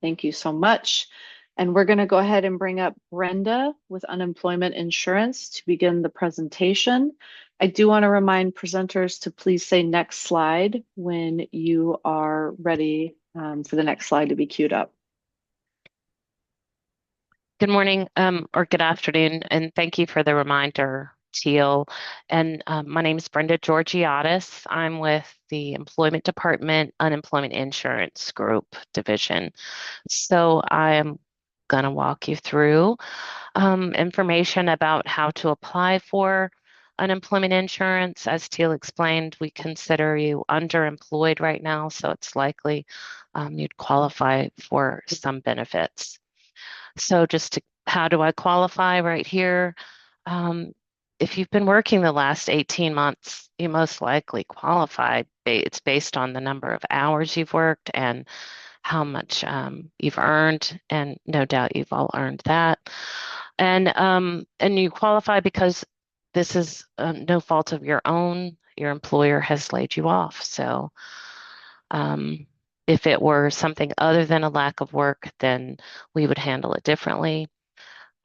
Thank you so much. And we're going to go ahead and bring up Brenda with unemployment insurance to begin the presentation. I do want to remind presenters to please say next slide when you are ready for the next slide to be queued up. Good morning, or good afternoon, and thank you for the reminder, Teal. And my name is Brenda Georgiadis. I'm with the Employment Department Unemployment Insurance Group Division. So I am going to walk you through information about how to apply for unemployment insurance. As Teal explained, we consider you underemployed right now, so it's likely you'd qualify for some benefits. So how do I qualify right here? Um, if you've been working the last 18 months, you most likely qualify. It's based on the number of hours you've worked and how much you've earned, and no doubt you've all earned that. And you qualify because this is no fault of your own. Your employer has laid you off. So um, if it were something other than a lack of work, then we would handle it differently.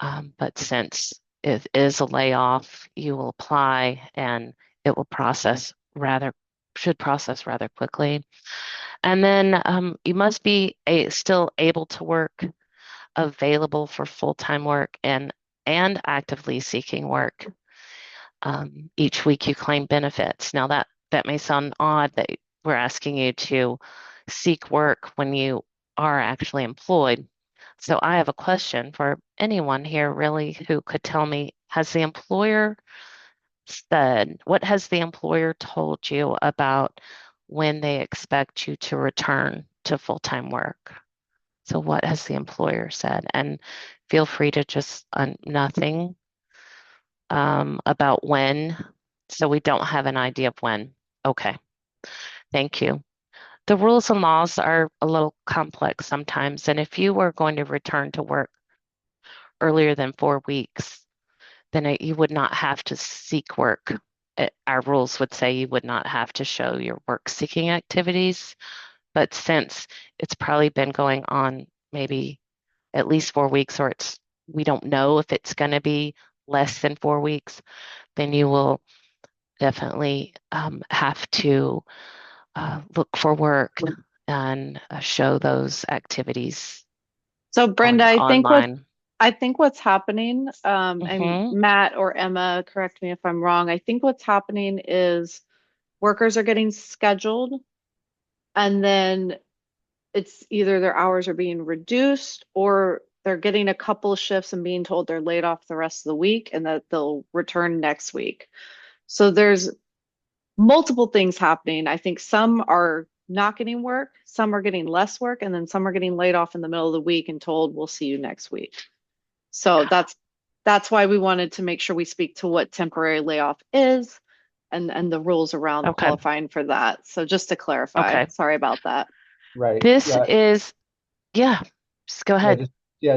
But since it is a layoff, you will apply and it will should process rather quickly. And then you must be still able to work, available for full-time work and actively seeking work. Each week you claim benefits. Now that may sound odd that we're asking you to seek work when you are actually employed. So I have a question for anyone here really who could tell me, what has the employer told you about when they expect you to return to full-time work? So what has the employer said? And feel free to just nothing about when. So we don't have an idea of when. Okay, thank you. The rules and laws are a little complex sometimes, and if you were going to return to work earlier than 4 weeks, then you would not have to seek work. Our rules would say you would not have to show your work seeking activities. But since it's probably been going on maybe at least 4 weeks, or we don't know if it's going to be less than 4 weeks, then you will definitely have to look for work and show those activities So Brenda, online. I think what's happening, and Hmm. Matt or Emma, correct me if I'm wrong. I think what's happening is workers are getting scheduled, and then it's either their hours are being reduced or they're getting a couple of shifts and being told they're laid off the rest of the week and that they'll return next week. So there's multiple things happening. I think some are not getting work, some are getting less work, and then some are getting laid off in the middle of the week and told we'll see you next week. So that's why we wanted to make sure we speak to what temporary layoff is and the rules around Okay. qualifying for that. So just to clarify, Okay. sorry about that. Right. This Yeah. is, yeah, just go Yeah. ahead.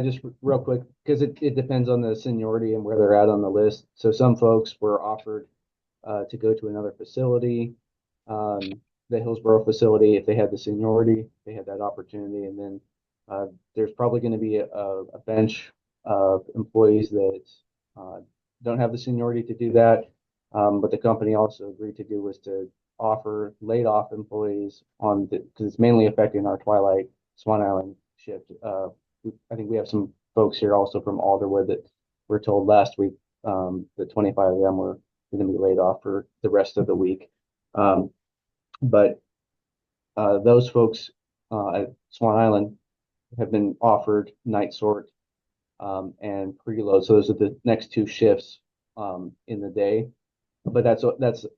Just real quick, because it depends on the seniority and where they're at on the list. So some folks were offered to go to another facility, um, the Hillsborough facility, if they had the seniority, they had that opportunity. And then there's probably going to be a bench of employees that uh, don't have the seniority to do that. What the company also agreed to do was to offer laid off employees on the, because it's mainly affecting our Twilight Swan Island shift. I think we have some folks here also from Alderwood that were told last week that 25 of them were going to be laid off for the rest of the week. Um, but those folks at Swan Island have been offered night sort and preload. So those are the next two shifts in the day. But that's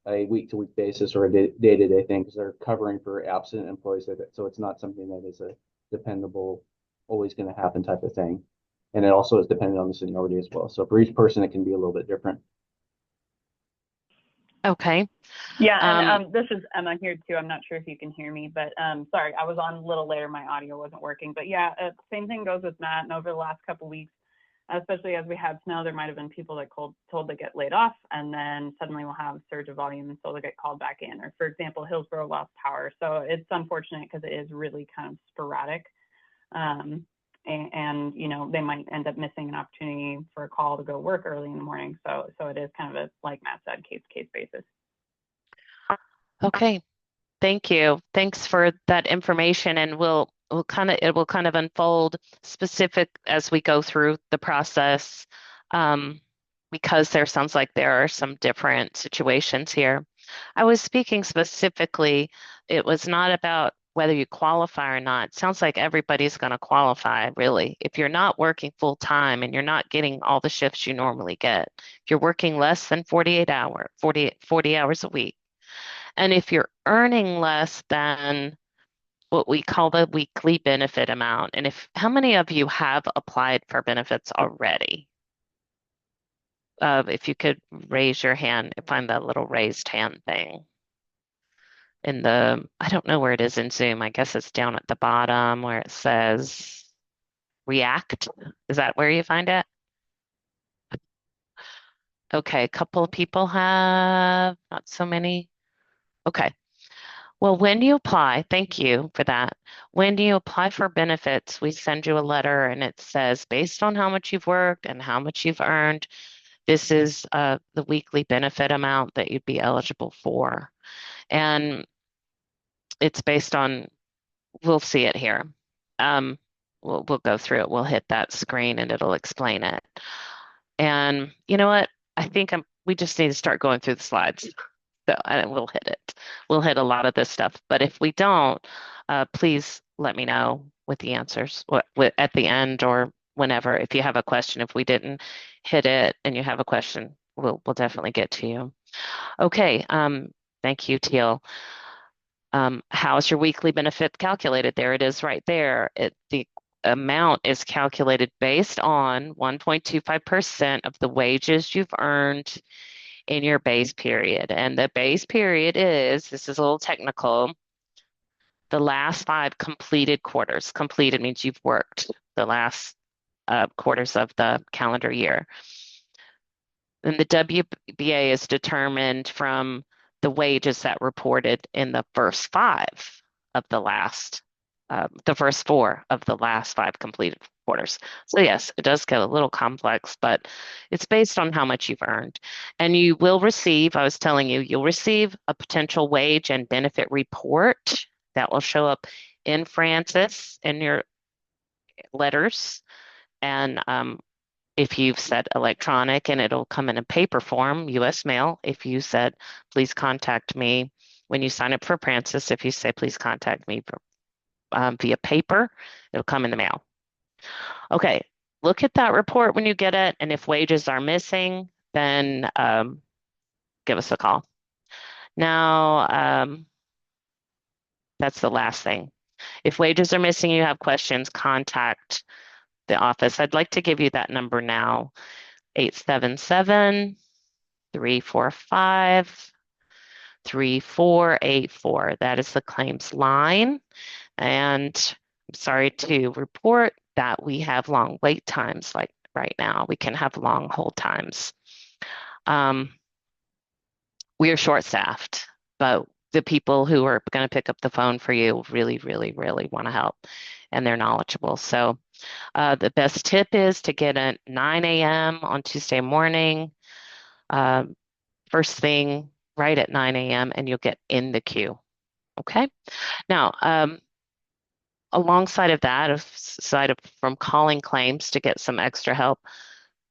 a week to week basis or a day to day thing because they're covering for absent employees. So it's not something that is a dependable, always going to happen type of thing. And it also is dependent on the seniority as well. So for each person, it can be a little bit different. Okay. Yeah, and Um, this is Emma here too. I'm not sure if you can hear me, but sorry, I was on a little later. My audio wasn't working. But yeah, same thing goes with Matt. And over the last couple of weeks, especially as we had snow, there might have been people that told to get laid off, and then suddenly we'll have a surge of volume, and so they'll get called back in. Or for example, Hillsborough lost power. So it's unfortunate because it is really kind of sporadic. And you know, they might end up missing an opportunity for a call to go work early in the morning. So it is kind of a, like Matt said, case basis. Okay, thank you. Thanks for that information, and it will kind of unfold specific as we go through the process, um, because there sounds like there are some different situations here. I was speaking specifically, it was not about whether you qualify or not. It sounds like everybody's going to qualify, really. If you're not working full time and you're not getting all the shifts you normally get, if you're working less than 40 hours a week, and if you're earning less than what we call the weekly benefit amount, and how many of you have applied for benefits already? If you could raise your hand, find that little raised hand thing I don't know where it is in Zoom. I guess it's down at the bottom where it says React. Is that where you find it? Okay, a couple of people have, not so many. Okay. Well, when you apply, thank you for that. When you apply for benefits, we send you a letter and it says, based on how much you've worked and how much you've earned, this is the weekly benefit amount that you'd be eligible for. And it's based on, we'll see it here. We'll go through it. We'll hit that screen and it'll explain it. And you know what? I think we just need to start going through the slides. So we'll hit it. We'll hit a lot of this stuff. But if we don't, please let me know with the answers at the end or whenever. If you have a question, if we didn't hit it and you have a question, we'll definitely get to you. Okay. Thank you, Teal. How's your weekly benefit calculated? There it is right there. The amount is calculated based on 1.25% of the wages you've earned in your base period. And the base period this is a little technical, the last 5 completed quarters. Completed means you've worked the last quarters of the calendar year. And the WBA is determined from the wages that reported in the first 5 of the first 4 of the last 5 completed quarters. So yes, it does get a little complex, but it's based on how much you've earned. And you will receive, I was telling you, you'll receive a potential wage and benefit report that will show up in Francis in your letters. And if you've said electronic, and it'll come in a paper form, US mail. If you said, please contact me when you sign up for Francis, if you say, please contact me via paper, it'll come in the mail. Okay, look at that report when you get it, and if wages are missing, then give us a call. Now, that's the last thing. If wages are missing, you have questions, contact the office. I'd like to give you that number now, 877-345-3484. That is the claims line. And I'm sorry to report that we have long wait times like right now. We can have long hold times. We are short-staffed, but the people who are going to pick up the phone for you really, really, really want to help, and they're knowledgeable. So the best tip is to get at 9 a.m. on Tuesday morning, first thing right at 9 a.m., and you'll get in the queue. Okay. Now, alongside of that, aside from calling claims to get some extra help,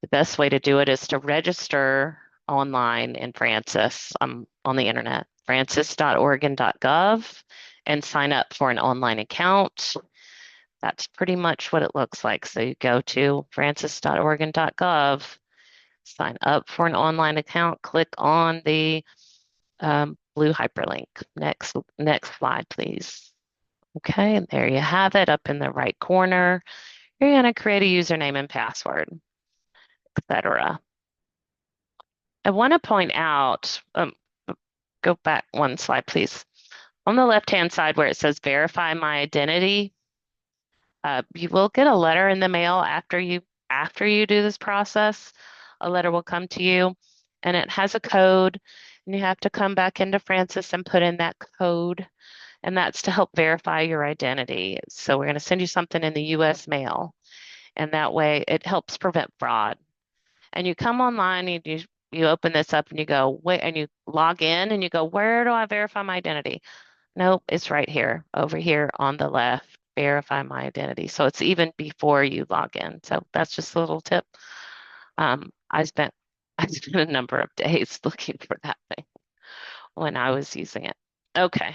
the best way to do it is to register online in Francis on the internet, francis.oregon.gov, and sign up for an online account. That's pretty much what it looks like. So you go to francis.oregon.gov, sign up for an online account, click on the blue hyperlink. Next slide, please. Okay, and there you have it up in the right corner. You're going to create a username and password, etc. I want to point out, go back one slide, please. On the left-hand side where it says verify my identity, you will get a letter in the mail after you do this process. A letter will come to you and it has a code, and you have to come back into Francis and put in that code. and that's to help verify your identity. So we're going to send you something in the US mail, and that way it helps prevent fraud. And you come online and you open this up and you go, wait, and you log in and you go, where do I verify my identity? Nope, it's right here, over here on the left, verify my identity. So it's even before you log in. So that's just a little tip. I spent I spent a number of days looking for that thing when I was using it. Okay.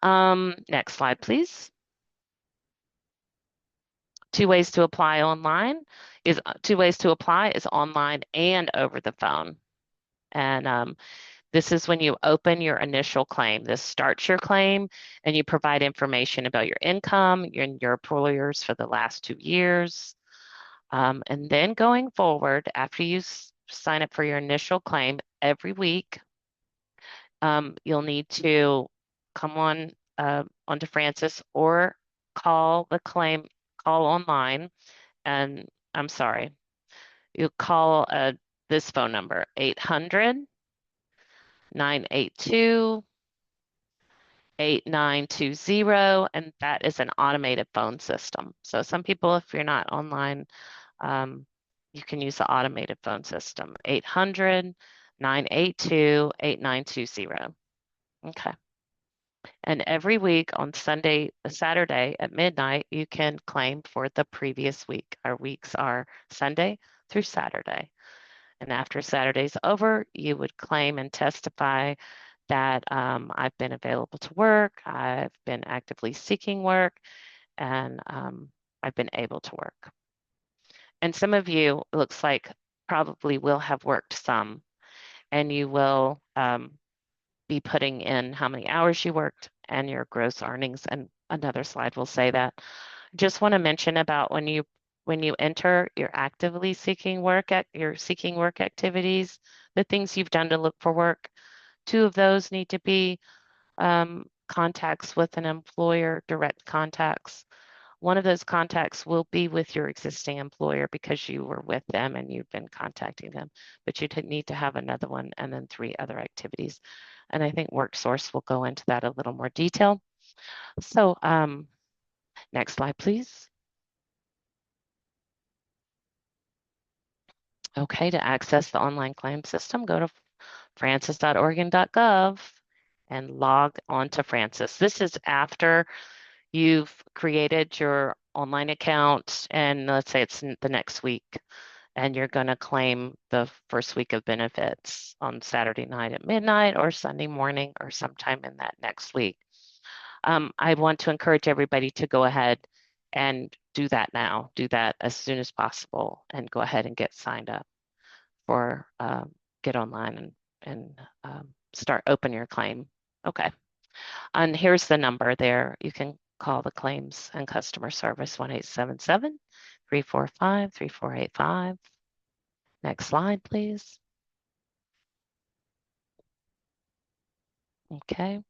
Next slide, please. Two ways to apply is online and over the phone. And this is when you open your initial claim. This starts your claim and you provide information about your income and your employers for the last 2 years. And then going forward, after you sign up for your initial claim every week, you'll need to come on onto Francis or call online, and I'm sorry, you call this phone number, 800-982-8920, and that is an automated phone system. So some people, if you're not online, you can use the automated phone system, 800-982-8920. Okay. And every week on Saturday at midnight, you can claim for the previous week. Our weeks are Sunday through Saturday. And after Saturday's over, you would claim and testify that I've been available to work, I've been actively seeking work, and I've been able to work. And some of you, it looks like, probably will have worked some, and you will be putting in how many hours you worked and your gross earnings, and another slide will say that. Just want to mention about when you enter your actively seeking work your seeking work activities, the things you've done to look for work. 2 of those need to be contacts with an employer, direct contacts. One of those contacts will be with your existing employer because you were with them and you've been contacting them, but you need to have another one and then 3 other activities. And I think WorkSource will go into that a little more detail. So next slide, please. Okay, to access the online claim system, go to francis.oregon.gov and log on to Francis. This is after you've created your online account, and let's say it's the next week, and you're going to claim the first week of benefits on Saturday night at midnight or Sunday morning or sometime in that next week. I want to encourage everybody to go ahead and do that now. Do that as soon as possible and go ahead and get signed up for get online and start open your claim. Okay. And here's the number there. You can call the claims and customer service 1-877-345-3485. Next slide, please. Okay.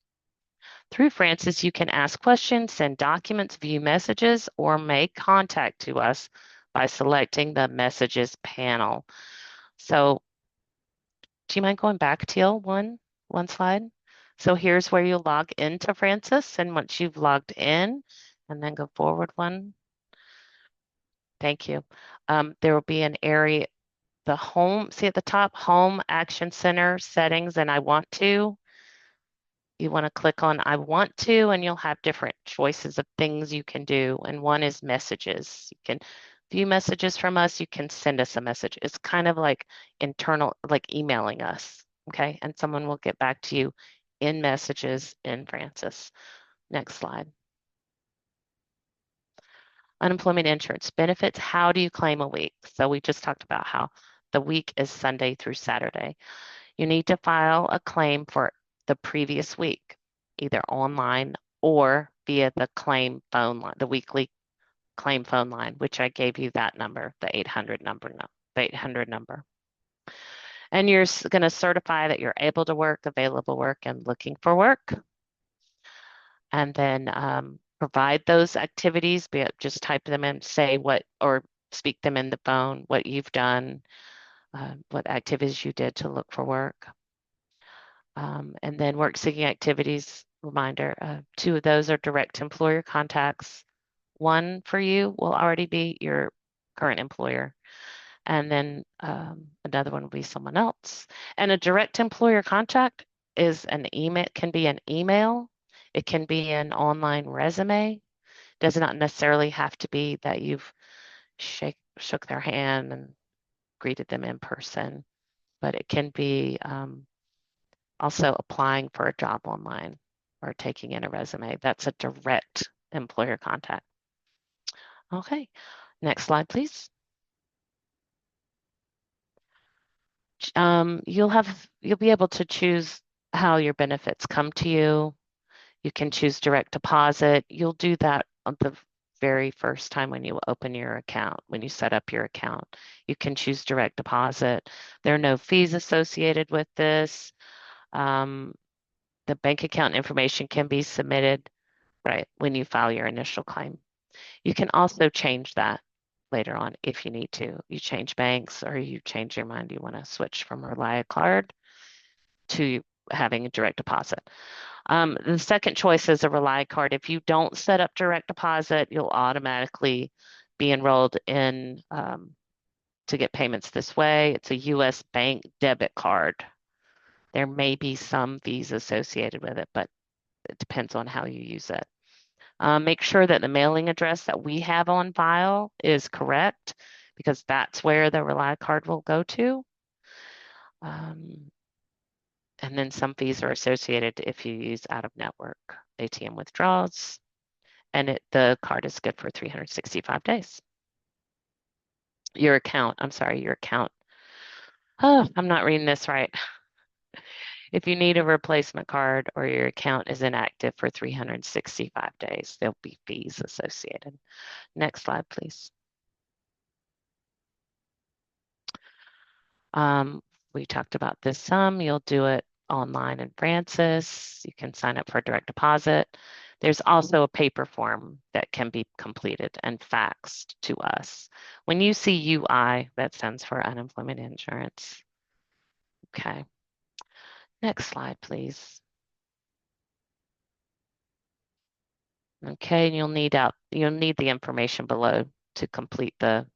Through Francis, you can ask questions, send documents, view messages, or make contact to us by selecting the messages panel. So do you mind going back, Teal, one slide? So here's where you log into Francis, and once you've logged in, and then go forward one. Thank you. There will be an area, the home, see at the top, Home Action Center Settings, and I want to. You want to click on I want to, and you'll have different choices of things you can do. And one is messages. You can view messages from us. You can send us a message. It's kind of like internal, like emailing us. Okay. And someone will get back to you in messages in Francis. Next slide. Unemployment insurance benefits. How do you claim a week? So we just talked about how the week is Sunday through Saturday. You need to file a claim for the previous week, either online or via the claim phone line, the weekly claim phone line, which I gave you that number, the 800 number, the 800 number. And you're going to certify that you're able to work, available work, and looking for work. And then provide those activities, just type them in, say what, or speak them in the phone, what you've done, what activities you did to look for work. And then work seeking activities, reminder, 2 of those are direct employer contacts. 1 for you will already be your current employer, and then another one will be someone else. And a direct employer contact is an email, can be an email, it can be an online resume. Does not necessarily have to be that you've shook their hand and greeted them in person, but it can be also applying for a job online or taking in a resume. That's a direct employer contact. Okay, next slide, please. You'll be able to choose how your benefits come to you. You can choose direct deposit. You'll do that on the very first time when you open your account, when you set up your account. You can choose direct deposit. There are no fees associated with this. The bank account information can be submitted right when you file your initial claim. You can also change that later on if you need to. You change banks or you change your mind, you want to switch from a Rely card to having a direct deposit. The second choice is a Rely card. If you don't set up direct deposit, you'll automatically be enrolled in to get payments this way. It's a US bank debit card. There may be some fees associated with it, but it depends on how you use it. Make sure that the mailing address that we have on file is correct because that's where the Rely card will go to. And then some fees are associated if you use out-of-network ATM withdrawals, and the card is good for 365 days. Your account, oh, I'm not reading this right. If you need a replacement card or your account is inactive for 365 days, there'll be fees associated. Next slide, please. We talked about this some. You'll do it online in Francis. You can sign up for direct deposit. There's also a paper form that can be completed and faxed to us. When you see UI, that stands for unemployment insurance. Okay. Next slide, please. Okay, and you'll need the information below to complete the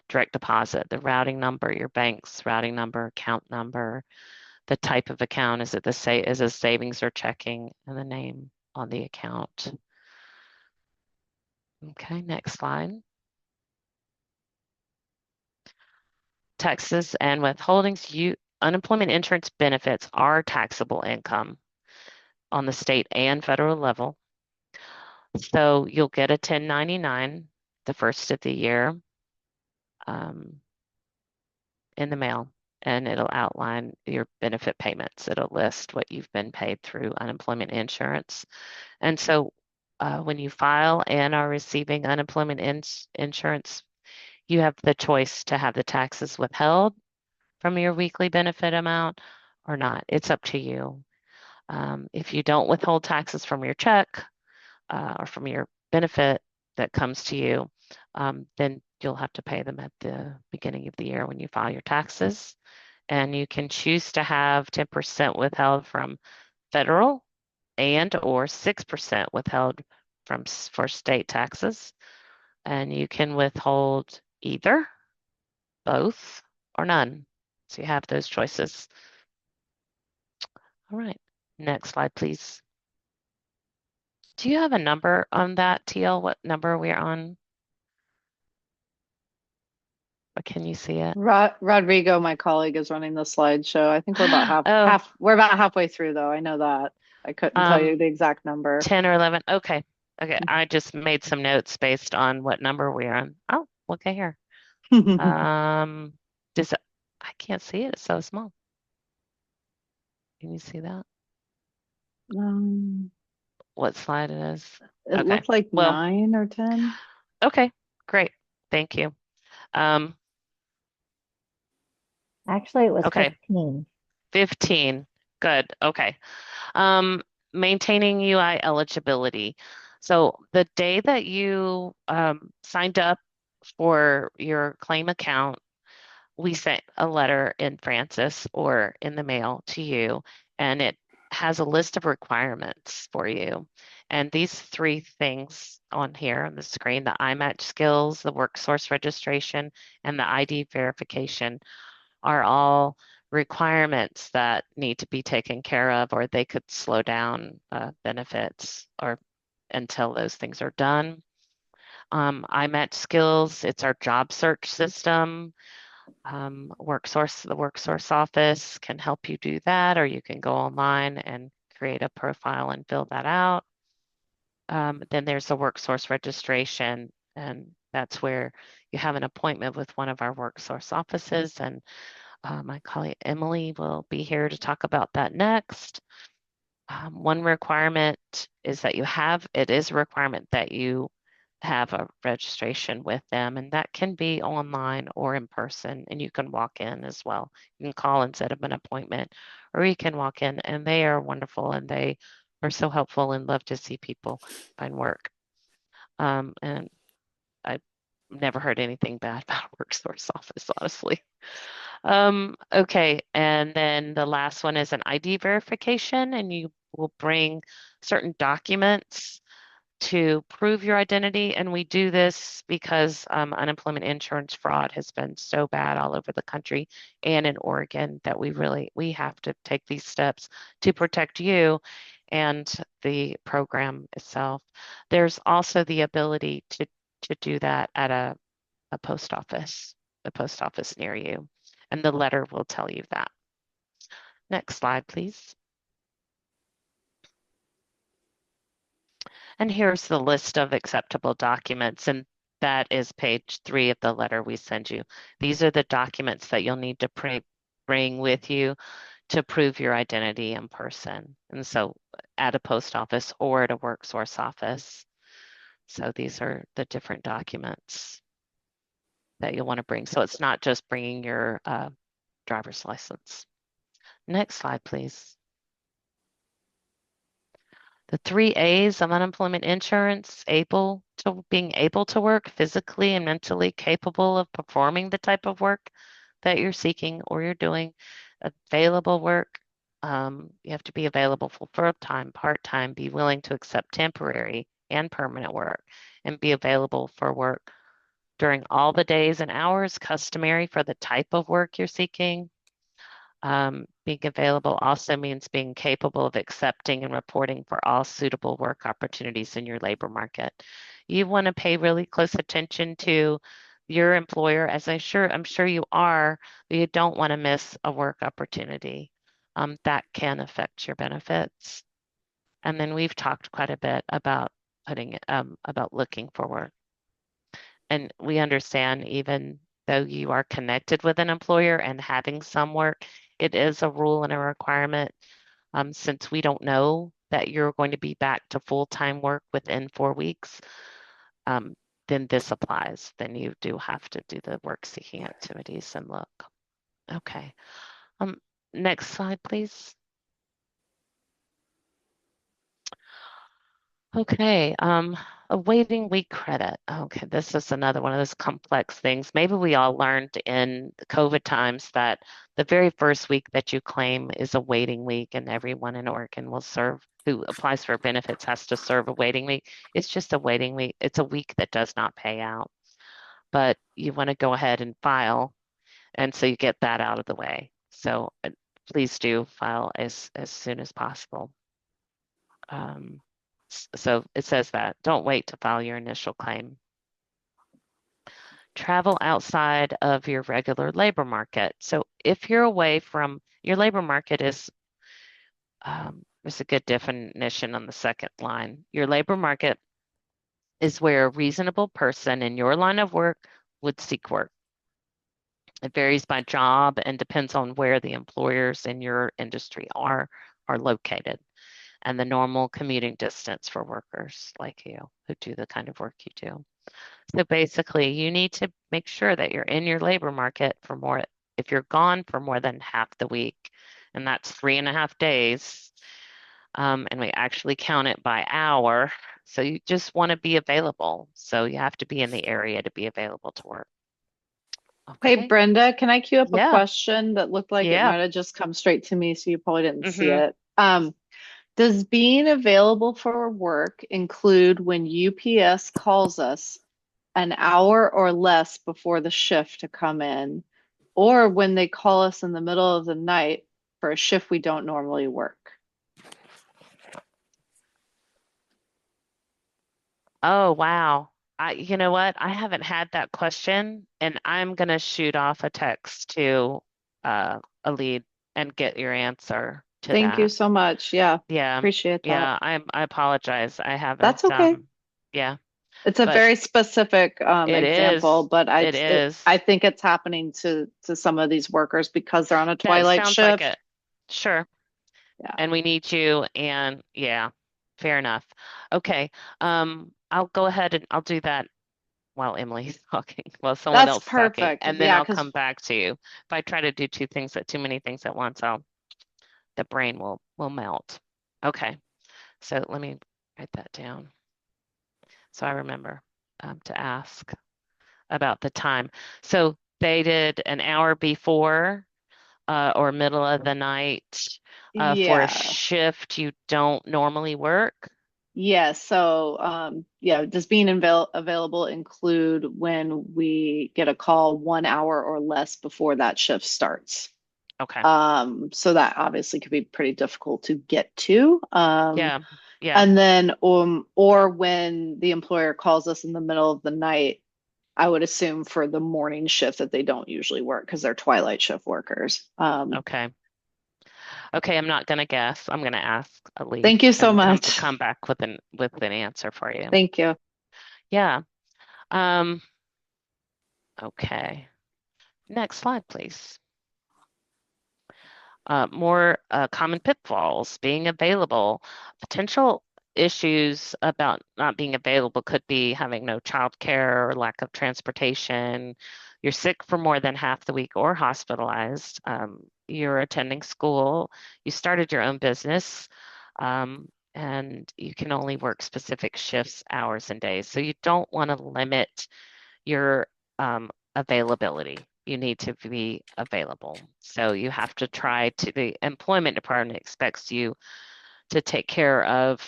direct deposit, the routing number, your bank's routing number, account number, the type of account, is it savings or checking, and the name on the account. Okay, next slide. Taxes and withholdings. Unemployment insurance benefits are taxable income on the state and federal level. So you'll get a 1099 the first of the year in the mail, and it'll outline your benefit payments. It'll list what you've been paid through unemployment insurance. And so when you file and are receiving unemployment insurance, you have the choice to have the taxes withheld from your weekly benefit amount or not. It's up to you. If you don't withhold taxes from your check or from your benefit that comes to you, then you'll have to pay them at the beginning of the year when you file your taxes. And you can choose to have 10% withheld from federal and or 6% withheld for state taxes. And you can withhold either, both, or none. So you have those choices. All right, next slide, please. Do you have a number on that, TL? What number we're on? Or can you see it? Rodrigo, my colleague, is running the slideshow. I think we're about Oh, we're about halfway through though. I know that. I couldn't tell you the exact number. 10 or 11. Okay. Okay. I just made some notes based on what number we're on. Oh, okay here. Does it, I can't see it. It's so small. Can you see that? What slide it is? It Okay. looked like Well, 9 or 10. okay. Great. Thank you. Actually, it was Okay. 15. 15. Good. Okay. Maintaining UI eligibility. So the day that you signed up for your claim account, we sent a letter in Francis or in the mail to you, and it has a list of requirements for you. And these three things on here on the screen, the iMatch skills, the work source registration, and the ID verification are all requirements that need to be taken care of, or they could slow down benefits or until those things are done. iMatch skills, it's our job search system. The WorkSource office can help you do that, or you can go online and create a profile and fill that out. Then there's the WorkSource registration, and that's where you have an appointment with one of our WorkSource offices, and my colleague Emily will be here to talk about that next. One requirement is that it is a requirement that you have a registration with them, and that can be online or in person, and you can walk in as well. You can call and set up an appointment, or you can walk in, and they are wonderful, and they are so helpful and love to see people find work. And I've never heard anything bad about a WorkSource office, honestly. Okay, and then the last one is an ID verification, and you will bring certain documents to prove your identity. And we do this because unemployment insurance fraud has been so bad all over the country and in Oregon that we have to take these steps to protect you and the program itself. There's also the ability to do that at a post office, near you. And the letter will tell you that. Next slide, please. And here's the list of acceptable documents, and that is page 3 of the letter we send you. These are the documents that you'll need to bring with you to prove your identity in person. And so at a post office or at a WorkSource office. So these are the different documents that you'll want to bring. So it's not just bringing your driver's license. Next slide, please. The 3 A's of unemployment insurance, being able to work, physically and mentally capable of performing the type of work that you're seeking or you're doing, available work. You have to be available for full-time, part-time, be willing to accept temporary and permanent work, and be available for work during all the days and hours customary for the type of work you're seeking. Being available also means being capable of accepting and reporting for all suitable work opportunities in your labor market. You want to pay really close attention to your employer, as I'm sure you are, but you don't want to miss a work opportunity. That can affect your benefits. And then we've talked quite a bit about about looking for work. And we understand, even though you are connected with an employer and having some work, it is a rule and a requirement. Since we don't know that you're going to be back to full-time work within 4 weeks, then this applies. Then you do have to do the work seeking activities and look. Okay. Next slide, please. Okay, a waiting week credit. Okay, this is another one of those complex things. Maybe we all learned in the COVID times that the very first week that you claim is a waiting week, and everyone in Oregon who applies for benefits has to serve a waiting week. It's just a waiting week. It's a week that does not pay out, but you want to go ahead and file, and so you get that out of the way. So please do file as soon as possible. So it says that don't wait to file your initial claim. Travel outside of your regular labor market. So if you're away from your labor market there's a good definition on the second line. Your labor market is where a reasonable person in your line of work would seek work. It varies by job and depends on where the employers in your industry are located, and the normal commuting distance for workers like you who do the kind of work you do. So basically, you need to make sure that you're in your labor market if you're gone for more than half the week, and that's 3.5 days, and we actually count it by hour. So you just want to be available. So you have to be in the area to be available to work. Hey, Okay. Brenda, can I queue up a Yeah. question that looked like it Yeah. might have just come straight to me, so you probably didn't see Mhm. it? Does being available for work include when UPS calls us an hour or less before the shift to come in, or when they call us in the middle of the night for a shift we don't normally work? Oh, wow. You know what? I haven't had that question, and I'm gonna shoot off a text to a lead and get your answer to Thank you that. so much. Yeah, Yeah, appreciate that. yeah. I apologize. I That's haven't. okay. Yeah, It's a but very specific it example, is. but It I is. think it's happening to some of these workers because they're on a That twilight sounds like shift. it. Sure. Yeah, And we need you. And yeah, fair enough. Okay. I'll go ahead and I'll do that while Emily's talking, while someone that's else is talking, perfect. and then Yeah, I'll because come back to you. If I try to do too many things at once, the brain will melt. Okay, so let me write that down so I remember to ask about the time. So they did an hour before or middle of the night for a yeah. shift you don't normally work. Yeah, so yeah, does being available include when we get a call 1 hour or less before that shift starts? Okay. So that obviously could be pretty difficult to get to. Yeah. Yeah. And then or when the employer calls us in the middle of the night, I would assume for the morning shift that they don't usually work because they're twilight shift workers. Okay. Okay, I'm not gonna guess. I'm gonna ask a lead Thank you so and much. come back with an answer for you. Thank you. Yeah. Um, okay. Next slide, please. More common pitfalls, being available. Potential issues about not being available could be having no childcare or lack of transportation. You're sick for more than half the week or hospitalized. You're attending school. You started your own business. And you can only work specific shifts, hours, and days. So you don't want to limit your availability. You need to be available. So you have to try to, the employment department expects you to take care of,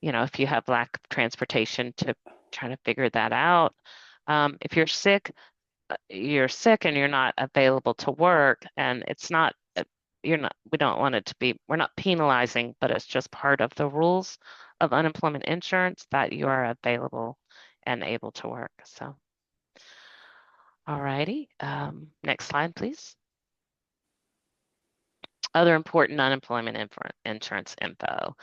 if you have lack of transportation, to try to figure that out. If you're sick and you're not available to work, and it's not, we don't want it to be, we're not penalizing, but it's just part of the rules of unemployment insurance that you are available and able to work. So. All righty. Next slide, please. Other important unemployment insurance info.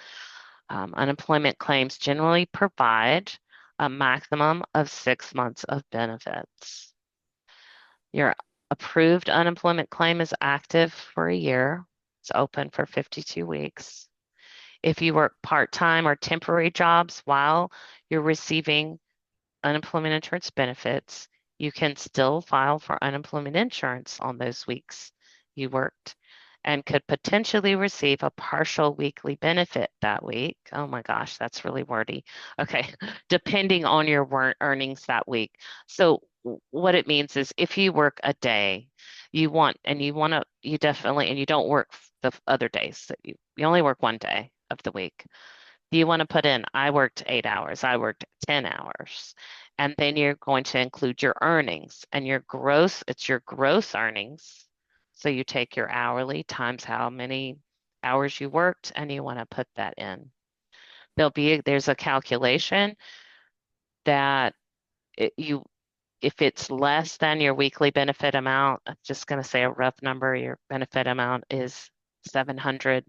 Unemployment claims generally provide a maximum of 6 months of benefits. Your approved unemployment claim is active for a year. It's open for 52 weeks. If you work part-time or temporary jobs while you're receiving unemployment insurance benefits, you can still file for unemployment insurance on those weeks you worked and could potentially receive a partial weekly benefit that week. Oh my gosh, that's really wordy. Okay, depending on your earnings that week. So what it means is if you work a day, you definitely, and you don't work the other days, so you only work one day of the week, you want to put in, I worked 8 hours, I worked 10 hours. And then you're going to include your earnings and it's your gross earnings. So you take your hourly times how many hours you worked and you want to put that in. There's a calculation that if it's less than your weekly benefit amount, I'm just going to say a rough number, your benefit amount is 700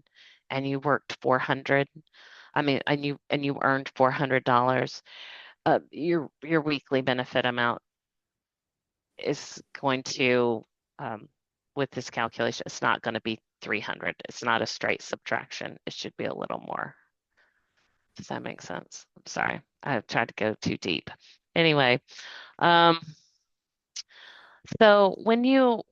and you worked 400. I mean, and you earned $400. Your weekly benefit amount is going to, with this calculation, it's not going to be 300. It's not a straight subtraction. It should be a little more. Does that make sense? I'm sorry. I've tried to go too deep. Anyway, um, so when you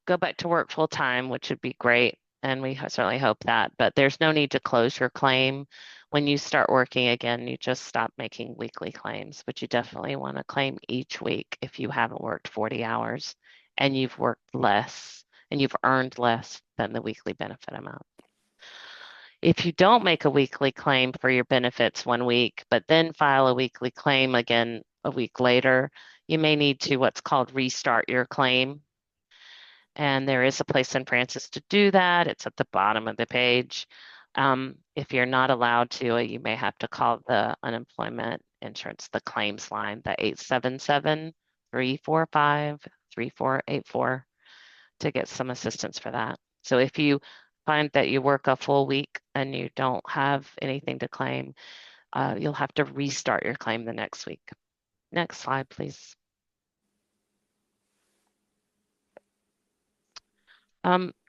go back to work full time, which would be great, and we certainly hope that, but there's no need to close your claim. When you start working again, you just stop making weekly claims, but you definitely want to claim each week if you haven't worked 40 hours and you've worked less and you've earned less than the weekly benefit amount. If you don't make a weekly claim for your benefits 1 week, but then file a weekly claim again a week later, you may need to what's called restart your claim. And there is a place in Francis to do that. It's at the bottom of the page. If you're not allowed to, you may have to call the unemployment insurance, the claims line, the 877-345-3484 to get some assistance for that. So if you find that you work a full week and you don't have anything to claim, you'll have to restart your claim the next week. Next slide, please.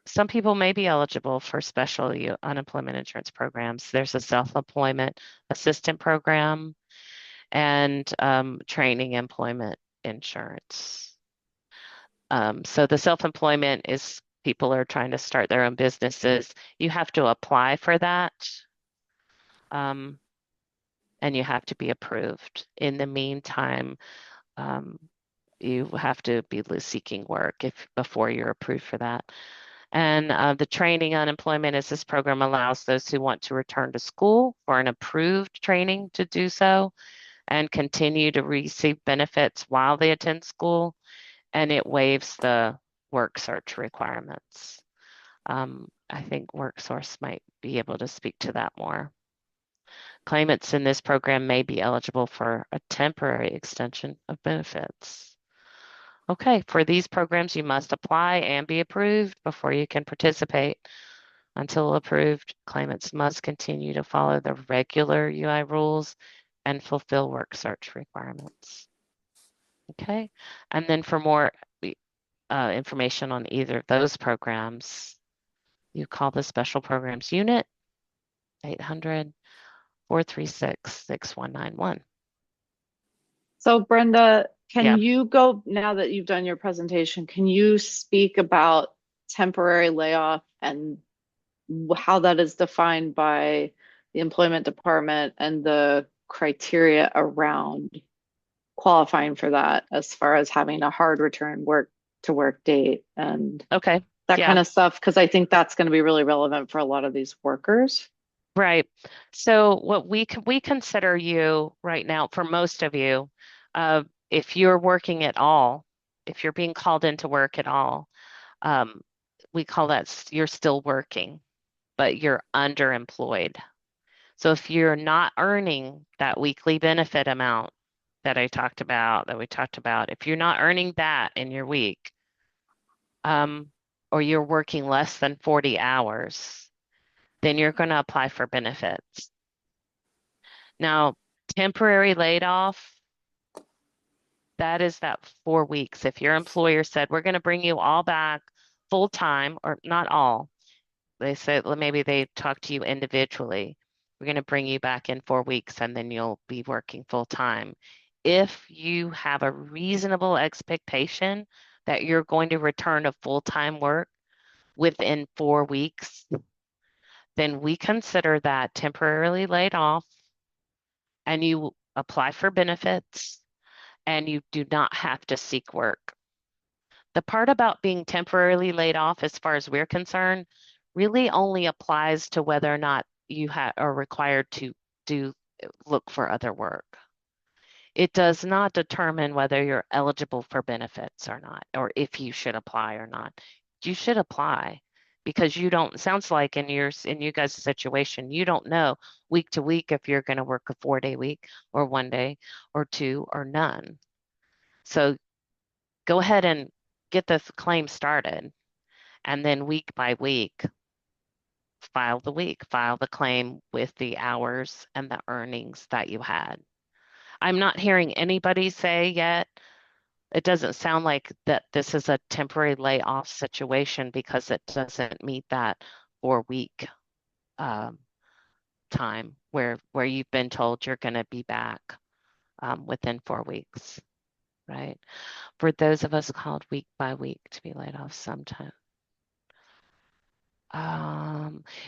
Some people may be eligible for special unemployment insurance programs. There's a self-employment assistant program and training employment insurance. So the self-employment is people are trying to start their own businesses. You have to apply for that, and you have to be approved. In the meantime, you have to be seeking work before you're approved for that. And the training unemployment is this program allows those who want to return to school for an approved training to do so and continue to receive benefits while they attend school. And it waives the work search requirements. I think WorkSource might be able to speak to that more. Claimants in this program may be eligible for a temporary extension of benefits. Okay, for these programs, you must apply and be approved before you can participate. Until approved, claimants must continue to follow the regular UI rules and fulfill work search requirements. Okay, and then for more information on either of those programs, you call the Special Programs Unit, 800-436-6191. So Brenda, can Yeah. you go, now that you've done your presentation, can you speak about temporary layoff and how that is defined by the employment department and the criteria around qualifying for that as far as having a hard return work to work date and Okay. that Yeah. kind of stuff? Because I think that's going to be really relevant for a lot of these workers. Right. So what we consider you right now, for most of you, if you're working at all, if you're being called into work at all, we call that you're still working, but you're underemployed. So if you're not earning that weekly benefit amount that we talked about, if you're not earning that in your week, or you're working less than 40 hours, then you're going to apply for benefits. Now, temporary laid off, that is that 4 weeks. If your employer said, we're going to bring you all back full time, or not all, they said, well, maybe they talk to you individually. We're going to bring you back in 4 weeks and then you'll be working full time. If you have a reasonable expectation that you're going to return to full-time work within 4 weeks, then we consider that temporarily laid off and you apply for benefits and you do not have to seek work. The part about being temporarily laid off, as far as we're concerned, really only applies to whether or not you are required to look for other work. It does not determine whether you're eligible for benefits or not, or if you should apply or not. You should apply because you don't, sounds like in you guys' situation, you don't know week to week if you're going to work a 4-day week or 1 day or 2 or none. So go ahead and get this claim started. And then week by week, file the claim with the hours and the earnings that you had. I'm not hearing anybody say yet, it doesn't sound like that this is a temporary layoff situation because it doesn't meet that 4-week time where you've been told you're going to be back within 4 weeks, right? For those of us called week by week to be laid off sometime.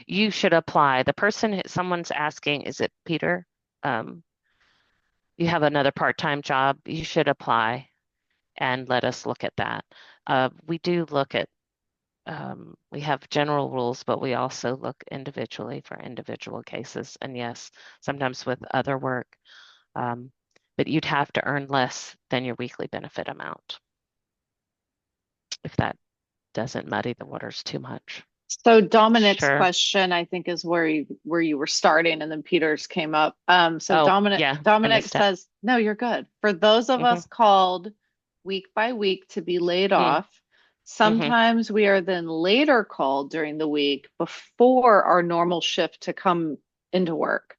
You should apply. The person, someone's asking, is it Peter? You have another part-time job, you should apply and let us look at that. We do look at we have general rules, but we also look individually for individual cases. And yes, sometimes with other work, but you'd have to earn less than your weekly benefit amount, if that doesn't muddy the waters too much. So Dominic's Sure. question, I think, is where you were starting, and then Peter's came up. So Oh, Dominic yeah, I Dominic missed it. says, no, you're good. For those of Hmm. us called week by week to be laid Mm, off, hmm. sometimes we are then later called during the week before our normal shift to come into work.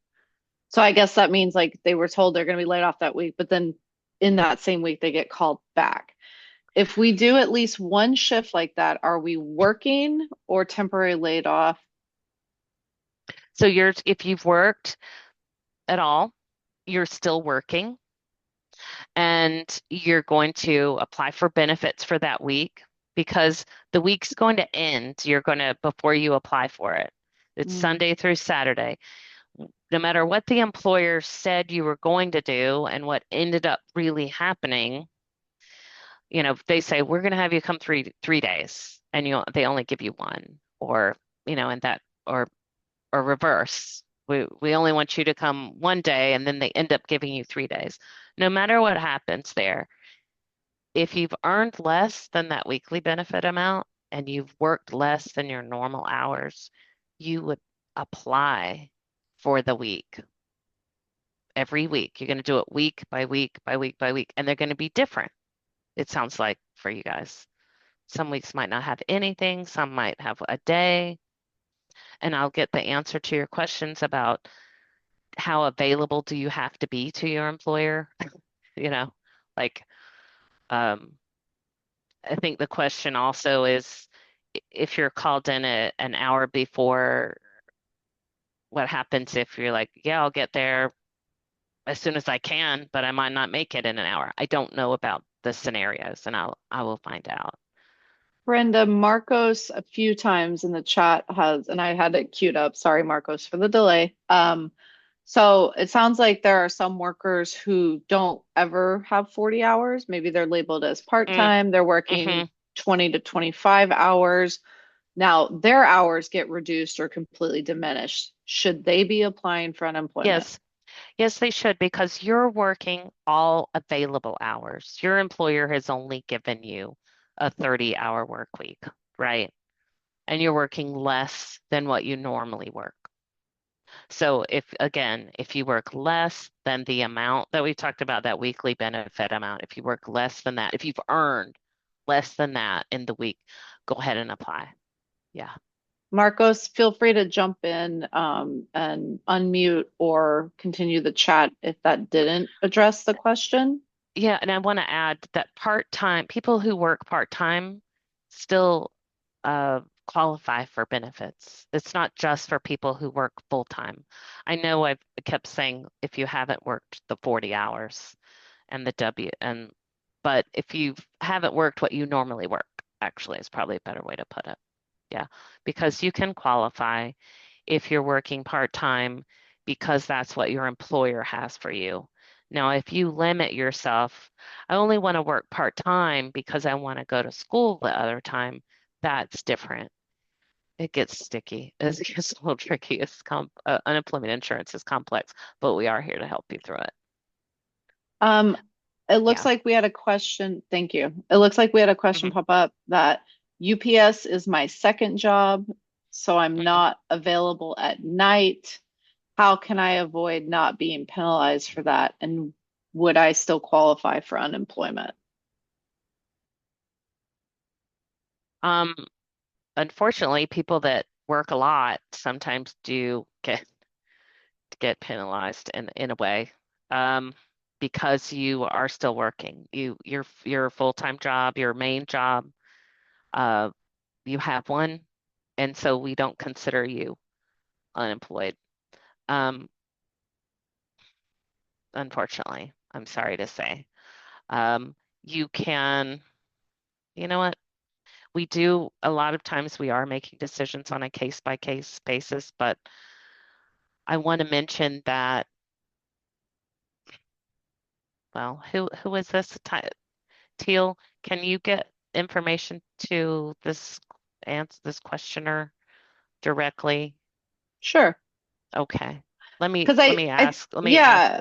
So I guess that means like they were told they're going to be laid off that week, but then in that same week they get called back. If we do at least one shift like that, are we working or temporary laid off? So if you've worked at all, you're still working and you're going to apply for benefits for that week because the week's going to end. You're going to, before you apply for it. It's Mm. Sunday through Saturday. No matter what the employer said you were going to do and what ended up really happening, they say we're going to have you come three days, and they only give you one, or and that or reverse. We only want you to come one day, and then they end up giving you 3 days. No matter what happens there, if you've earned less than that weekly benefit amount and you've worked less than your normal hours, you would apply for the week every week. You're going to do it week by week by week by week, and they're going to be different. It sounds like for you guys. Some weeks might not have anything, some might have a day. And I'll get the answer to your questions about how available do you have to be to your employer? You know, like, um, I think the question also is if you're called in an hour before, what happens if you're like, yeah, I'll get there as soon as I can, but I might not make it in an hour. I don't know about the scenarios, and I will find out. Brenda, Marcos a few times in the chat has, and I had it queued up. Sorry, Marcos, for the delay. So it sounds like there are some workers who don't ever have 40 hours. Maybe they're labeled as Mm, part-time. They're working hmm 20 to 25 hours. Now their hours get reduced or completely diminished. Should they be applying for unemployment? Yes, yes, they should because you're working all available hours. Your employer has only given you a 30-hour work week, right? And you're working less than what you normally work. So if you work less than the amount that we talked about, that weekly benefit amount, if you work less than that, if you've earned less than that in the week, go ahead and apply. Yeah. Marcos, feel free to jump in and unmute or continue the chat if that didn't address the question. Yeah, and I want to add that part-time people who work part-time still qualify for benefits. It's not just for people who work full-time. I know I've kept saying if you haven't worked the 40 hours and the but if you haven't worked what you normally work, actually is probably a better way to put it. Yeah, because you can qualify if you're working part-time because that's what your employer has for you. Now, if you limit yourself, I only want to work part-time because I want to go to school the other time, that's different. It gets sticky. It gets a little tricky. Unemployment insurance is complex, but we are here to help you through it. Um, it looks Yeah. like we had a question. Thank you. It looks like we had a question Hmm. pop up that UPS is my second job, so I'm Hmm. not available at night. How can I avoid not being penalized for that? And would I still qualify for unemployment? Um, Unfortunately, people that work a lot sometimes do get penalized in a way, um, because you are still working. Your full-time job, your main job, uh, you have one, and so we don't consider you unemployed. Um, Unfortunately, I'm sorry to say. You can, you know what? We do a lot of times we are making decisions on a case by case basis, but I want to mention that, well, who is this? Teal, can you get information to this answer this questioner directly? Sure. Okay. Let me Because let me ask yeah,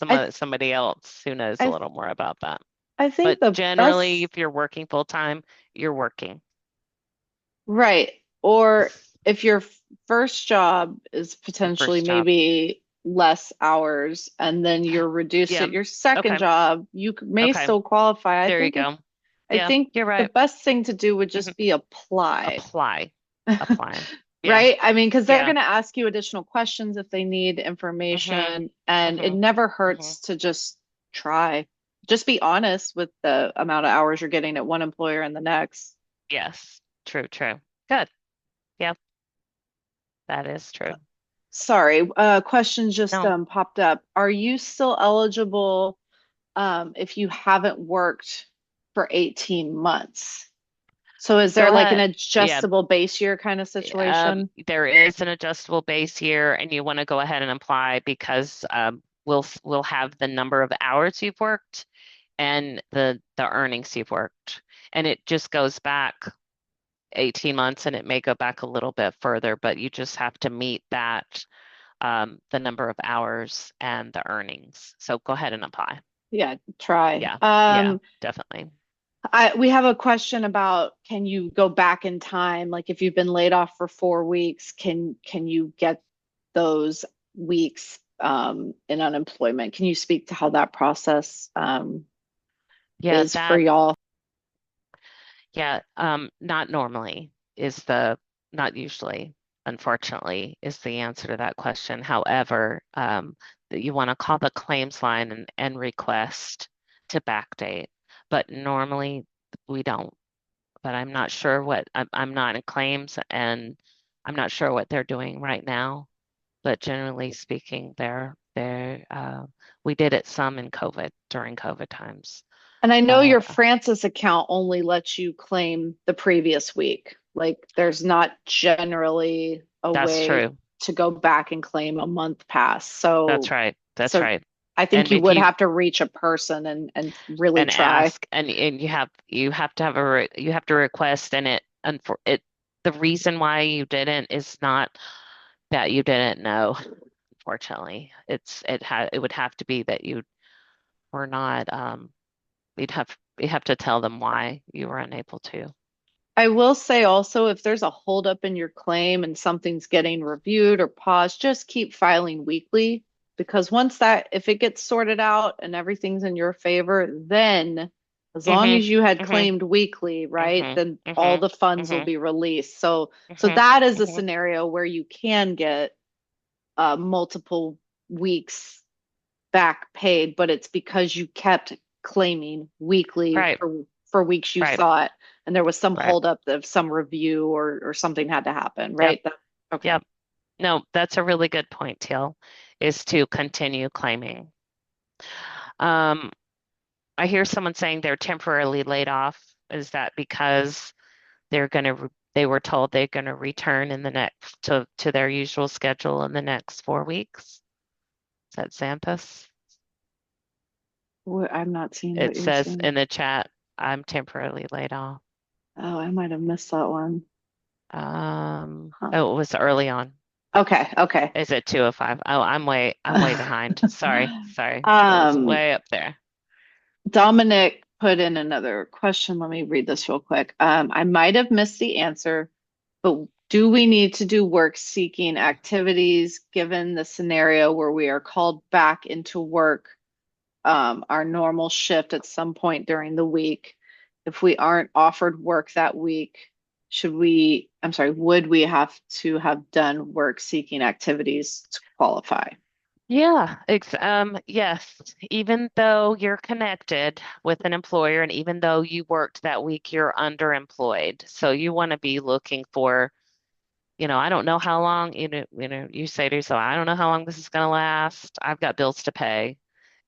I, somebody else who knows a I, little more about that. I think But the generally, best, if you're working full time, you're working. right. Or if your first job is Your potentially first job. maybe less hours and then you're reduced Yeah. at your second Okay. job, may Okay. still qualify. There you go. I Yeah, think you're the right. best thing to do would Mhm. just be apply. Apply. Apply. Yeah. Right? I mean, because they're Yeah. going to ask you additional questions if they need Mhm. information, and it Mhm. never Mhm. hurts to just try. Just be honest with the amount of hours you're getting at one employer and the next. Yes. True, true. Good. Yep, that is true. Sorry, question just No, popped up. Are you still eligible if you haven't worked for 18 months? So is there go like an ahead. Yeah. adjustable base year kind of situation? There is an adjustable base here, and you want to go ahead and apply because we'll have the number of hours you've worked and the earnings you've worked. And it just goes back 18 months and it may go back a little bit further, but you just have to meet that the number of hours and the earnings. So go ahead and apply. Yeah, try. Yeah, yeah, definitely. We have a question about can you go back in time? Like if you've been laid off for 4 weeks, can you get those weeks in unemployment? Can you speak to how that process Yeah, is for y'all? not normally not usually, unfortunately, is the answer to that question. However, you want to call the claims line and request to backdate, but normally we don't. But I'm not sure I'm not in claims and I'm not sure what they're doing right now. But generally speaking, we did it some in COVID during COVID times. And I know Uh, your Francis account only lets you claim the previous week. Like there's not generally a that's way true. to go back and claim a month past. That's right. That's So right. I think And you if would you have to reach a person and really and try. ask and you have to have you have to request and the reason why you didn't is not that you didn't know, unfortunately. It would have to be that you were not you'd have to tell them why you were unable to. I will say also, if there's a holdup in your claim and something's getting reviewed or paused, just keep filing weekly because if it gets sorted out and everything's in your favor, then as long Mm-hmm. as you had Mm-hmm. claimed weekly, right, Mm-hmm. then all Mm-hmm. the funds will Mm-hmm. be released. So Mm-hmm. that is a Mm-hmm. scenario where you can get multiple weeks back paid, but it's because you kept claiming weekly Right. for weeks you Right. thought, and there was some Right. holdup of some review or something had to happen, Yep. right? Okay. Yep. No, that's a really good point, Teal, is to continue claiming. Um, I hear someone saying they're temporarily laid off. Is that because they were told they're gonna return in the next to their usual schedule in the next 4 weeks? Is that Xanthus? I'm not seeing It what you're says saying. in the chat, I'm temporarily laid off. Oh, I might have missed that one. Huh. Oh, it was early on. Okay, okay. Is it 2:05? Oh, I'm way behind. Sorry, sorry. It was Um, way up there. Dominic put in another question. Let me read this real quick. I might have missed the answer, but do we need to do work seeking activities given the scenario where we are called back into work, our normal shift at some point during the week? If we aren't offered work that week, would we have to have done work seeking activities to qualify? Yeah, yes. Even though you're connected with an employer and even though you worked that week, you're underemployed. So you want to be looking for, I don't know how long, you say to yourself, I don't know how long this is going to last. I've got bills to pay,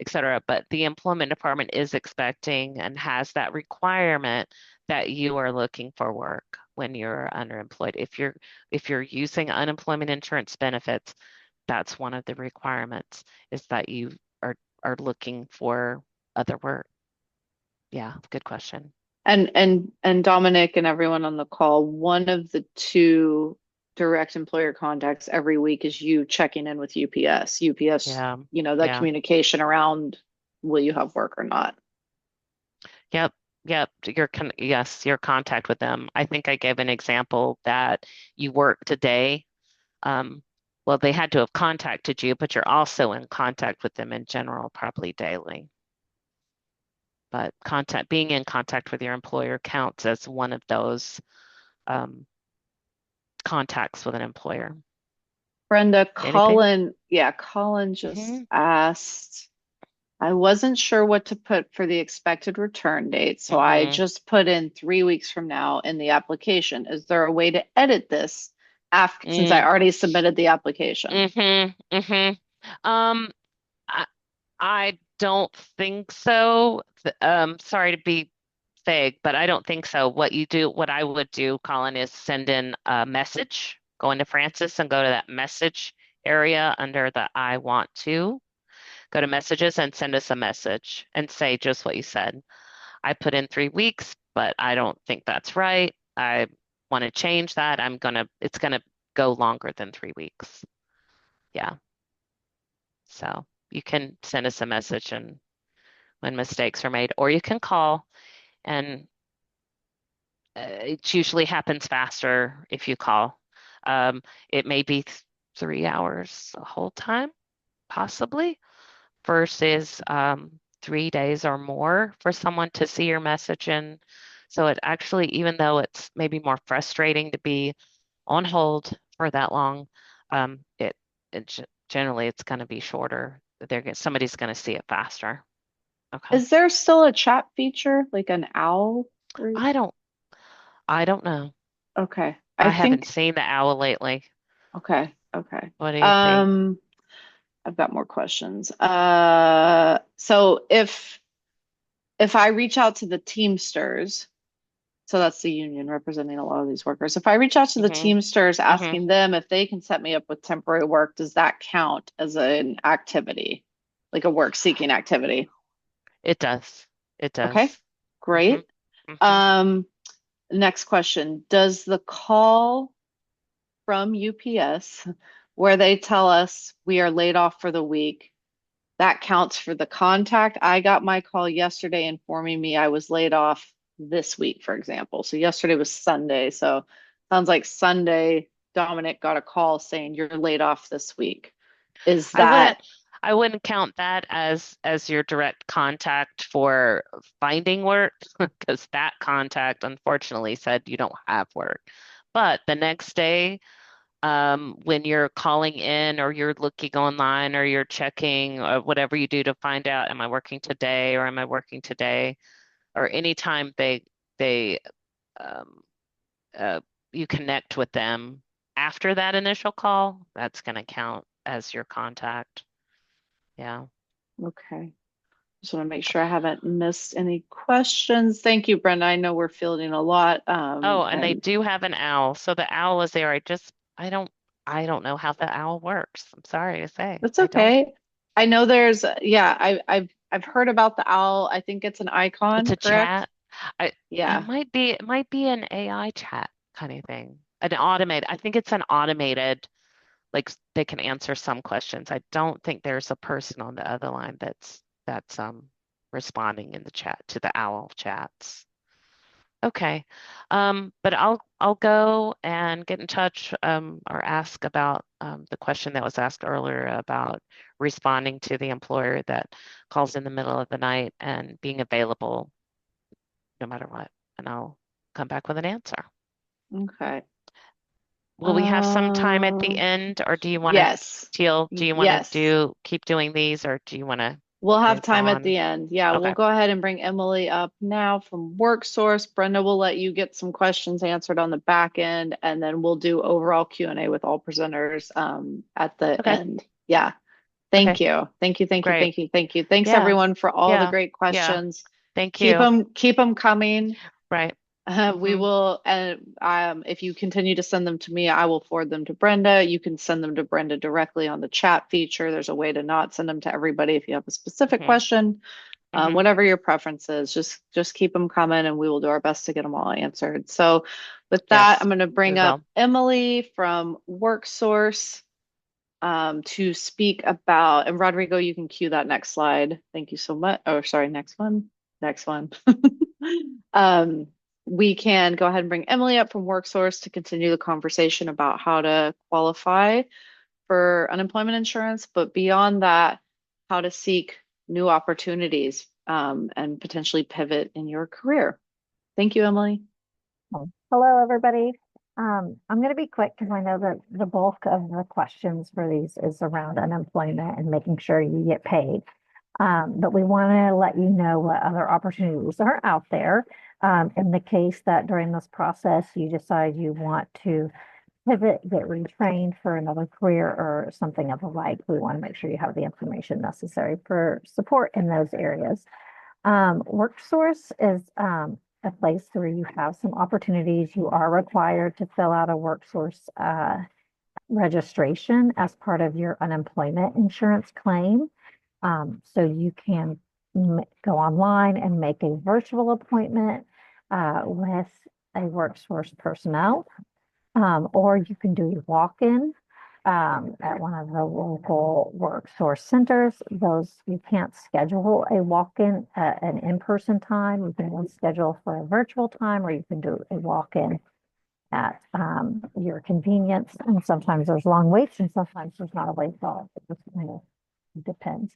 et cetera. But the employment department is expecting and has that requirement that you are looking for work when you're underemployed. If you're using unemployment insurance benefits, that's one of the requirements is that you are looking for other work. Yeah, good question. And Dominic and everyone on the call, one of the two direct employer contacts every week is you checking in with UPS. UPS, Yeah. that Yeah. communication around will you have work or not. Yep. Yep. Yes, your contact with them. I think I gave an example that you work today. Um, well, they had to have contacted you, but you're also in contact with them in general, probably daily. But being in contact with your employer counts as one of those um, contacts with an employer. Brenda, Anything? Colin just Hmm. asked, I wasn't sure what to put for the expected return date, so I Hmm. just put in 3 weeks from now in the application. Is there a way to edit this after since I Mm. already submitted the application? Hmm. Um, I, I don't think so. Sorry to be vague, but I don't think so. What I would do, Colin, is send in a message, go into Francis and go to that message area under the I want to, go to messages and send us a message and say just what you said. I put in 3 weeks, but I don't think that's right. I want to change that. It's gonna go longer than 3 weeks. Yeah. So you can send us a message and when mistakes are made, or you can call and it usually happens faster if you call. It may be 3 hours the whole time, possibly, versus 3 days or more for someone to see your message. And so it actually, even though it's maybe more frustrating to be on hold for that long, um, it, generally it's going to be shorter. Somebody's going to see it faster. Okay. Is there still a chat feature like an owl? I don't, I don't know. Okay. I I haven't think seen the owl lately. okay. What do you think? I've got more questions. So if I reach out to the Teamsters, so that's the union representing a lot of these workers. If I reach out to the Hmm. Teamsters Hmm. asking them if they can set me up with temporary work, does that count as an activity, like a work seeking activity? It does. It Okay, does. Hmm. great. Hmm. Um, Next question. Does the call from UPS where they tell us we are laid off for the week, that counts for the contact? I got my call yesterday informing me I was laid off this week, for example. So yesterday was Sunday. So sounds like Sunday, Dominic got a call saying you're laid off this week. Is I that wouldn't I wouldn't count that as your direct contact for finding work because that contact unfortunately said you don't have work. But the next day, when you're calling in or you're looking online or you're checking or whatever you do to find out, am I working today or am I working today? Or anytime they um, uh, you connect with them after that initial call, that's going to count as your contact. Yeah. okay? Just want to make sure I haven't missed any questions. Thank you, Brenda. I know we're fielding a lot. Oh, and they And do have an owl. So the owl is there. I don't know how the owl works. I'm sorry to say. that's I don't. okay. I know I've heard about the owl. I think it's an It's icon, a correct? chat. I Yeah. it might be an AI chat kind of thing. An automated. I think it's an automated, like they can answer some questions. I don't think there's a person on the other line that's responding in the chat to the owl chats. Okay. But I'll go and get in touch or ask about the question that was asked earlier about responding to the employer that calls in the middle of the night and being available no matter what. And I'll come back with an answer. Okay. Will we have some time at the Um, end, or do you want to, yes. Teal, do you want to Yes. keep doing these, or do you want to We'll have move time at on? the end. Yeah, we'll Okay. go ahead and bring Emily up now from WorkSource. Brenda will let you get some questions answered on the back end, and then we'll do overall Q&A with all presenters at the Okay. end. Yeah. Okay. Thank you. Thank you. Thank you. Great. Thank you. Thank you. Thanks Yeah. everyone for all the Yeah. great Yeah. questions. Thank Keep you. them coming. Right. We Mm-hmm. will, and if you continue to send them to me, I will forward them to Brenda. You can send them to Brenda directly on the chat feature. There's a way to not send them to everybody if you have a specific Mm-hmm. question. Mhm. Whatever your preference is, just keep them coming and we will do our best to get them all answered. So with that, Yes, I'm going to we bring up will. Emily from WorkSource to speak about, and Rodrigo, you can cue that next slide. Thank you so much. Oh, sorry, next one. Next one. Um, we can go ahead and bring Emily up from WorkSource to continue the conversation about how to qualify for unemployment insurance, but beyond that, how to seek new opportunities and potentially pivot in your career. Thank you, Emily. Hello, everybody. I'm going to be quick because I know that the bulk of the questions for these is around unemployment and making sure you get paid. But we want to let you know what other opportunities are out there. In the case that during this process you decide you want to pivot, get retrained for another career or something of the like, we want to make sure you have the information necessary for support in those areas. WorkSource is a place where you have some opportunities. You are required to fill out a WorkSource registration as part of your unemployment insurance claim. So you can go online and make a virtual appointment with a WorkSource personnel, or you can do a walk-in at one of the local WorkSource centers. Those you can't schedule a walk-in at an in-person time. You can only schedule for a virtual time, or you can do a walk-in at your convenience. And sometimes there's long waits, and sometimes there's not a wait at all. It just kind of depends.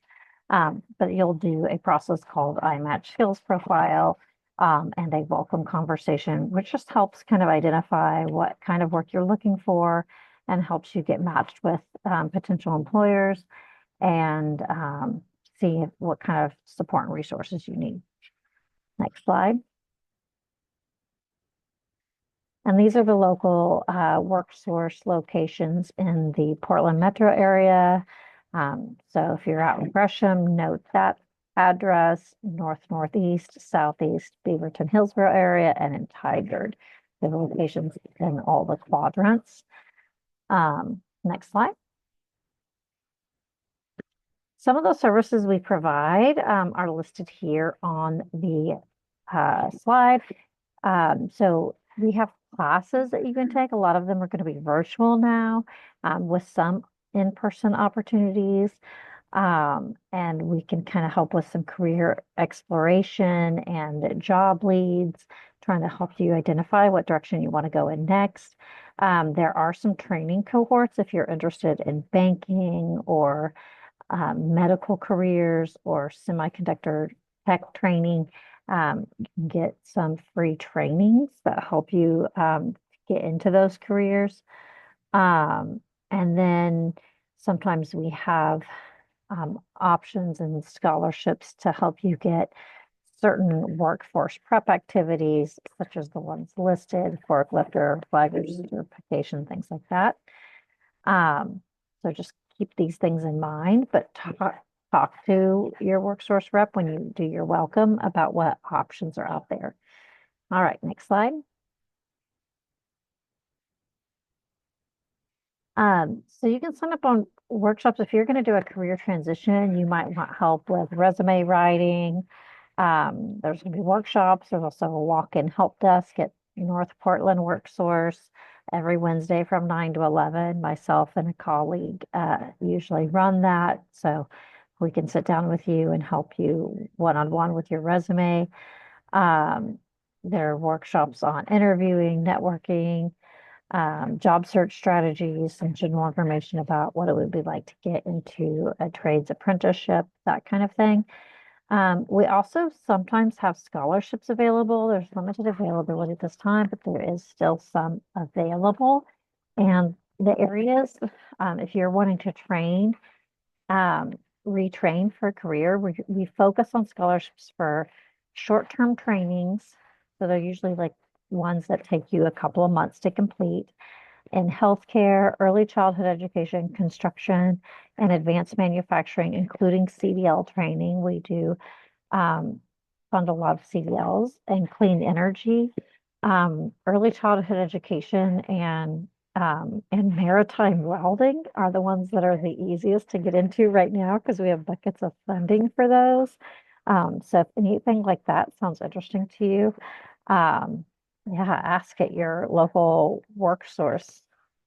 But you'll do a process called iMatch Skills Profile and a welcome conversation, which just helps kind of identify what kind of work you're looking for and helps you get matched with potential employers and see what kind of support and resources you need. Next slide. And these are the local WorkSource locations in the Portland metro area. So if you're out in Gresham, note that address, northeast, southeast, Beaverton, Hillsborough area, and in Tigard. The locations in all the quadrants. Next slide. Some of the services we provide are listed here on the slide. So we have classes that you can take. A lot of them are going to be virtual now with some in-person opportunities. And we can kind of help with some career exploration and job leads, trying to help you identify what direction you want to go in next. There are some training cohorts if you're interested in banking or medical careers or semiconductor tech training. You can get some free trainings that help you get into those careers. And then sometimes we have options and scholarships to help you get certain workforce prep activities, such as the ones listed, forklifter, flagger certification, things like that. So just keep these things in mind, but talk to your WorkSource rep when you do your welcome about what options are out there. All right, next slide. So you can sign up on workshops if you're going to do a career transition. You might want help with resume writing. There's going to be workshops. There's also a walk-in help desk at North Portland WorkSource every Wednesday from 9 to 11. Myself and a colleague usually run that. So we can sit down with you and help you one-on-one with your resume. There are workshops on interviewing, networking, job search strategies, and general information about what it would be like to get into a trades apprenticeship, that kind of thing. We also sometimes have scholarships available. There's limited availability at this time, but there is still some available. And the areas, if you're wanting to train, retrain for a career, we focus on scholarships for short-term trainings. So they're usually like ones that take you a couple of months to complete in healthcare, early childhood education, construction, and advanced manufacturing, including CDL training. We do fund a lot of CDLs and clean energy, early childhood education, and maritime welding are the ones that are the easiest to get into right now because we have buckets of funding for those. So if anything like that sounds interesting to you, um, yeah, ask at your local work source,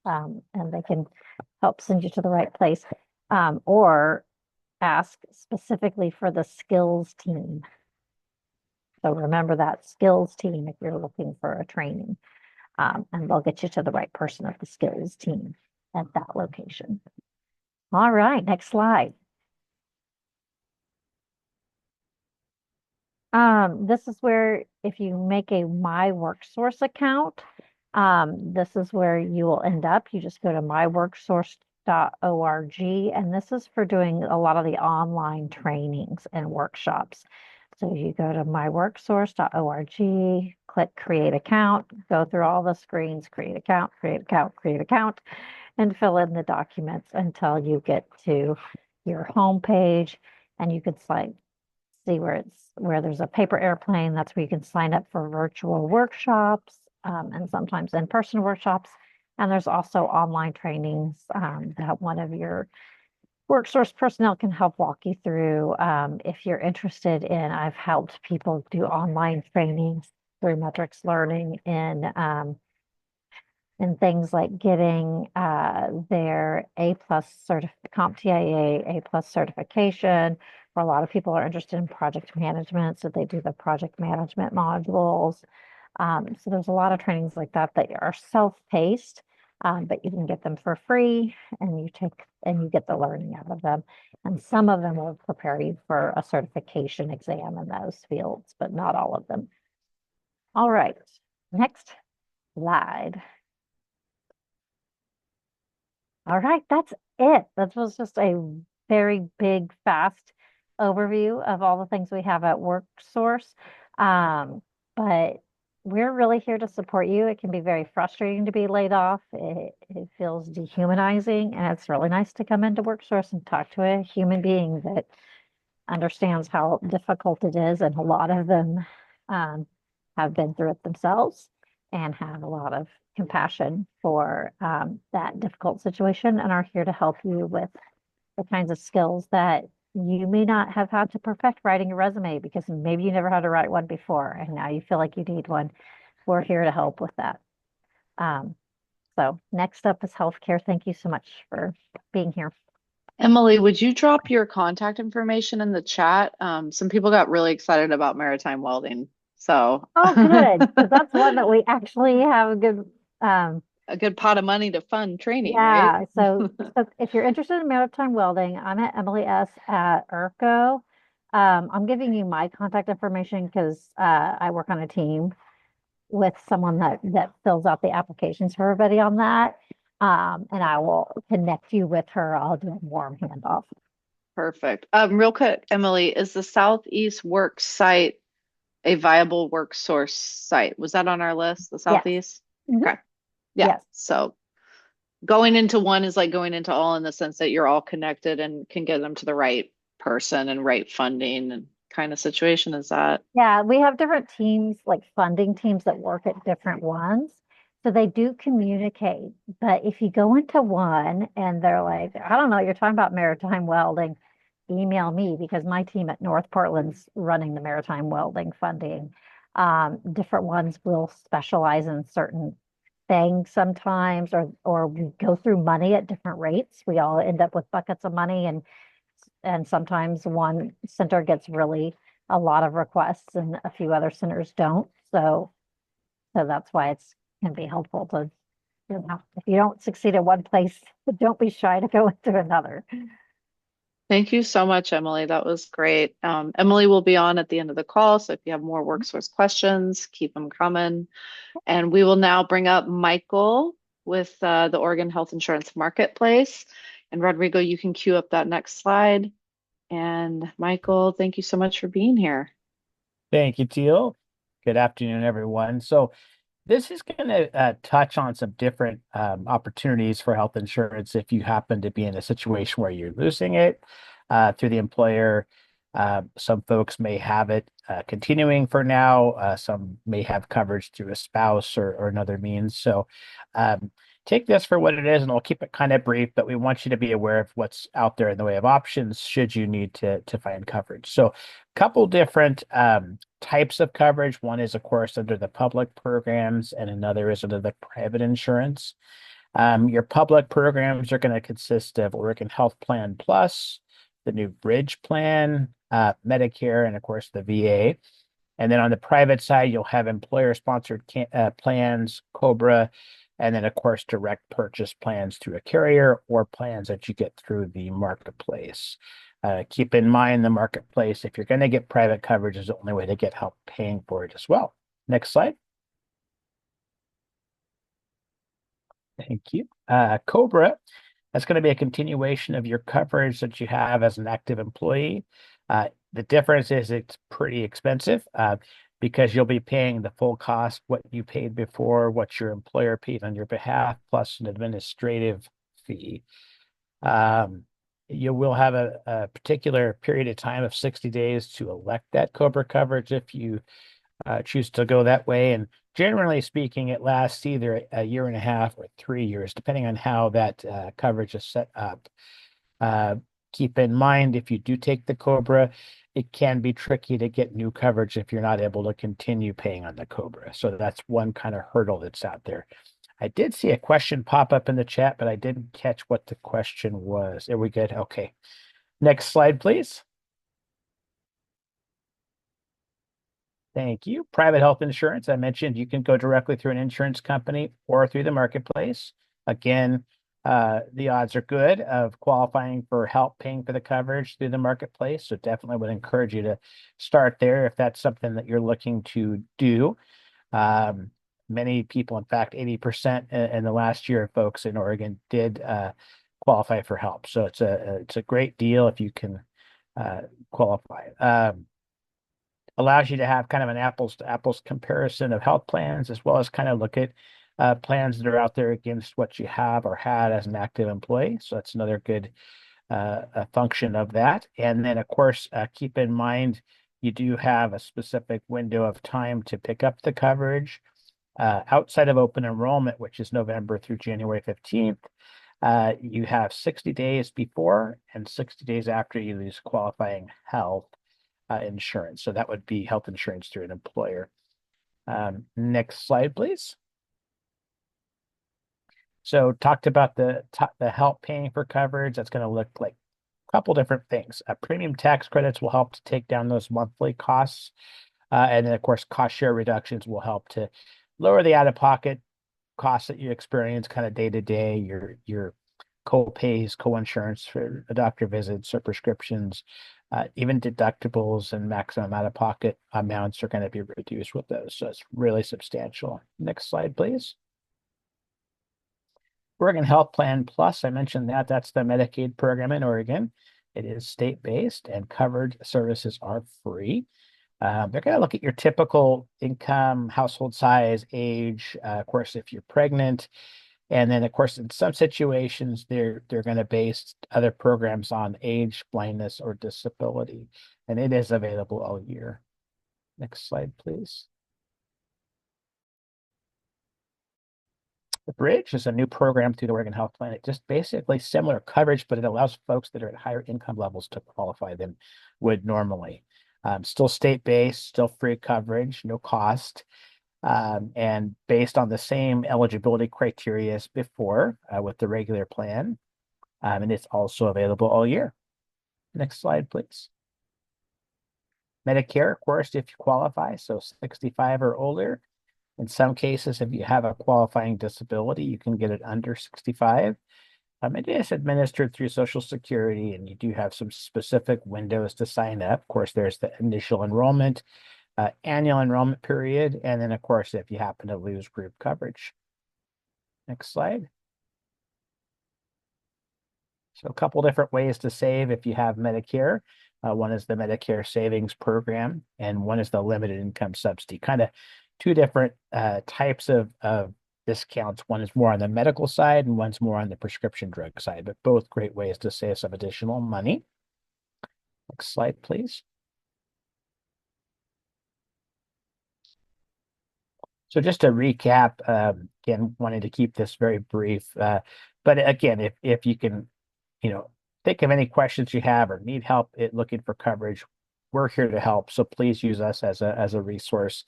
and they can help send you to the right place. Or ask specifically for the skills team. So remember that skills team if you're looking for a training, and they'll get you to the right person at the skills team at that location. All right, next slide. This is where if you make a My WorkSource account, this is where you will end up. You just go to myworksource.org, and this is for doing a lot of the online trainings and workshops. So you go to myworksource.org, click create account, go through all the screens, create account, create account, create account, and fill in the documents until you get to your home page, and you can see where there's a paper airplane. That's where you can sign up for virtual workshops, and sometimes in-person workshops. And there's also online trainings that one of your WorkSource personnel can help walk you through. If you're interested in, I've helped people do online trainings through Metrics Learning in things like getting their A plus CompTIA A plus certification. For a lot of people are interested in project management, so they do the project management modules. So there's a lot of trainings like that that are self-paced, but you can get them for free, and you get the learning out of them. And some of them will prepare you for a certification exam in those fields, but not all of them. All right, next slide. All right, that's it. That was just a very big, fast overview of all the things we have at WorkSource. But we're really here to support you. It can be very frustrating to be laid off. It feels dehumanizing, and it's really nice to come into WorkSource and talk to a human being that understands how difficult it is. And a lot of them have been through it themselves and have a lot of compassion for that difficult situation and are here to help you with the kinds of skills that you may not have had to perfect writing a resume because maybe you never had to write one before and now you feel like you need one. We're here to help with that. So next up is healthcare. Thank you so much for being here. Emily, would you drop your contact information in the chat? Some people got really excited about maritime welding. So Oh, good. Because that's one that we actually have a good a good pot of money to fund training, right? yeah. So if you're interested in maritime welding, I'm at Emily S. at ERCO. I'm giving you my contact information because I work on a team with someone that fills out the applications for everybody on that. And I will connect you with her. I'll do a warm handoff. Perfect. Real quick, Emily, is the Southeast Work site a viable work source site? Was that on our list, the Yes. Southeast? Mhm. Okay. Yeah. Yes. So going into one is like going into all in the sense that you're all connected and can get them to the right person and right funding and kind of situation is that. Yeah, we have different teams, like funding teams that work at different ones. So they do communicate. But if you go into one and they're like, I don't know, you're talking about maritime welding, email me because my team at North Portland's running the maritime welding funding. Different ones will specialize in certain things sometimes, or we go through money at different rates. We all end up with buckets of money, and sometimes one center gets really a lot of requests and a few other centers don't. So that's why it's can be helpful to, if you don't succeed at one place, don't be shy to go into another. Thank you so much, Emily. That was great. Emily will be on at the end of the call. So if you have more worksource questions, keep them coming. And we will now bring up Michael with the Oregon Health Insurance Marketplace. And Rodrigo, you can queue up that next slide. And Michael, thank you so much for being here. Thank you, Teal. Good afternoon, everyone. So this is going to touch on some different opportunities for health insurance if you happen to be in a situation where you're losing it through the employer. Some folks may have it continuing for now. Some may have coverage through a spouse or another means. So take this for what it is, and we'll keep it kind of brief, but we want you to be aware of what's out there in the way of options should you need to find coverage. So a couple different types of coverage. One is, of course, under the public programs, and another is under the private insurance. Your public programs are going to consist of Oregon Health Plan Plus, the new Bridge Plan, Medicare, and of course the VA. And then on the private side, you'll have employer-sponsored plans, COBRA, and then of course direct purchase plans through a carrier or plans that you get through the marketplace. Keep in mind the marketplace, if you're going to get private coverage, is the only way to get help paying for it as well. Next slide. Thank you. COBRA, that's going to be a continuation of your coverage that you have as an active employee. The difference is it's pretty expensive because you'll be paying the full cost, what you paid before, what your employer paid on your behalf, plus an administrative fee. You will have a particular period of time of 60 days to elect that COBRA coverage if you choose to go that way. And generally speaking, it lasts either a year and a half or 3 years, depending on how that coverage is set up. Keep in mind, if you do take the COBRA, it can be tricky to get new coverage if you're not able to continue paying on the COBRA. So that's one kind of hurdle that's out there. I did see a question pop up in the chat, but I didn't catch what the question was. Are we good? Okay. Next slide, please. Thank you. Private health insurance. I mentioned you can go directly through an insurance company or through the marketplace. Again, the odds are good of qualifying for help paying for the coverage through the marketplace. So definitely would encourage you to start there if that's something that you're looking to do. Many people, in fact, 80% in the last year, folks in Oregon did qualify for help. So it's a great deal if you can qualify. Allows you to have kind of an apples to apples comparison of health plans, as well as kind of look at plans that are out there against what you have or had as an active employee. So that's another good function of that. And then, of course, keep in mind, you do have a specific window of time to pick up the coverage outside of open enrollment, which is November through January 15th. You have 60 days before and 60 days after you lose qualifying health insurance. So that would be health insurance through an employer. Next slide, please. So talked about the help paying for coverage. That's going to look like a couple different things. Premium tax credits will help to take down those monthly costs. And then, of course, cost share reductions will help to lower the out-of-pocket costs that you experience kind of day to day, your co-pays, co-insurance for doctor visits or prescriptions, even deductibles and maximum out-of-pocket amounts are going to be reduced with those. So it's really substantial. Next slide, please. Oregon Health Plan Plus, I mentioned that. That's the Medicaid program in Oregon. It is state-based and covered services are free. They're going to look at your typical income, household size, age, of course, if you're pregnant. And then, of course, in some situations, they're going to base other programs on age, blindness, or disability. And it is available all year. Next slide, please. The Bridge is a new program through the Oregon Health Plan. It just basically similar coverage, but it allows folks that are at higher income levels to qualify than would normally. Still state-based, still free coverage, no cost, and based on the same eligibility criteria as before with the regular plan. And it's also available all year. Next slide, please. Medicare, of course, if you qualify, so 65 or older. In some cases, if you have a qualifying disability, you can get it under 65. It is administered through Social Security, and you do have some specific windows to sign up. Of course, there's the initial enrollment, annual enrollment period, and then, of course, if you happen to lose group coverage. Next slide. So a couple different ways to save if you have Medicare. One is the Medicare Savings Program, and one is the Limited Income Subsidy. Kind of two different types of discounts. One is more on the medical side and one's more on the prescription drug side, but both great ways to save some additional money. Next slide, please. So just to recap, again, wanting to keep this very brief, but again, if you can, think of any questions you have or need help looking for coverage, we're here to help. So please use us as a resource.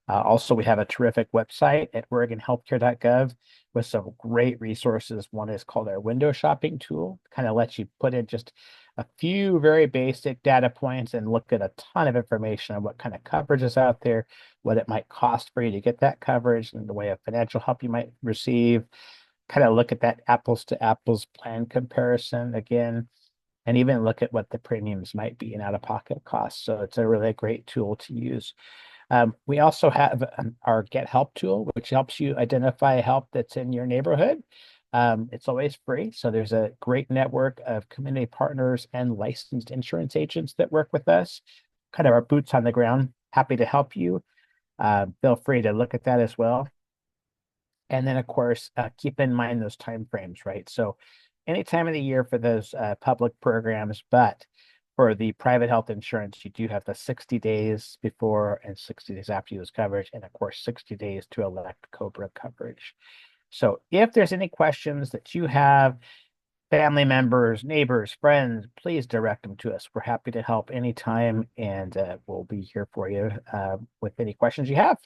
Also, we have a terrific website at OregonHealthcare.gov with some great resources. One is called our window shopping tool, kind of lets you put in just a few very basic data points and look at a ton of information on what kind of coverage is out there, what it might cost for you to get that coverage, and the way of financial help you might receive. Kind of look at that apples to apples plan comparison again, and even look at what the premiums might be in out-of-pocket costs. So it's a really great tool to use. We also have our Get Help tool, which helps you identify help that's in your neighborhood. It's always free. So there's a great network of community partners and licensed insurance agents that work with us, kind of our boots on the ground, happy to help you. Feel free to look at that as well. And then, of course, keep in mind those time frames, right? So any time of the year for those public programs, but for the private health insurance, you do have the 60 days before and 60 days after you lose coverage, and of course, 60 days to elect COBRA coverage. So if there's any questions that you have, family members, neighbors, friends, please direct them to us. We're happy to help anytime, and we'll be here for you with any questions you have.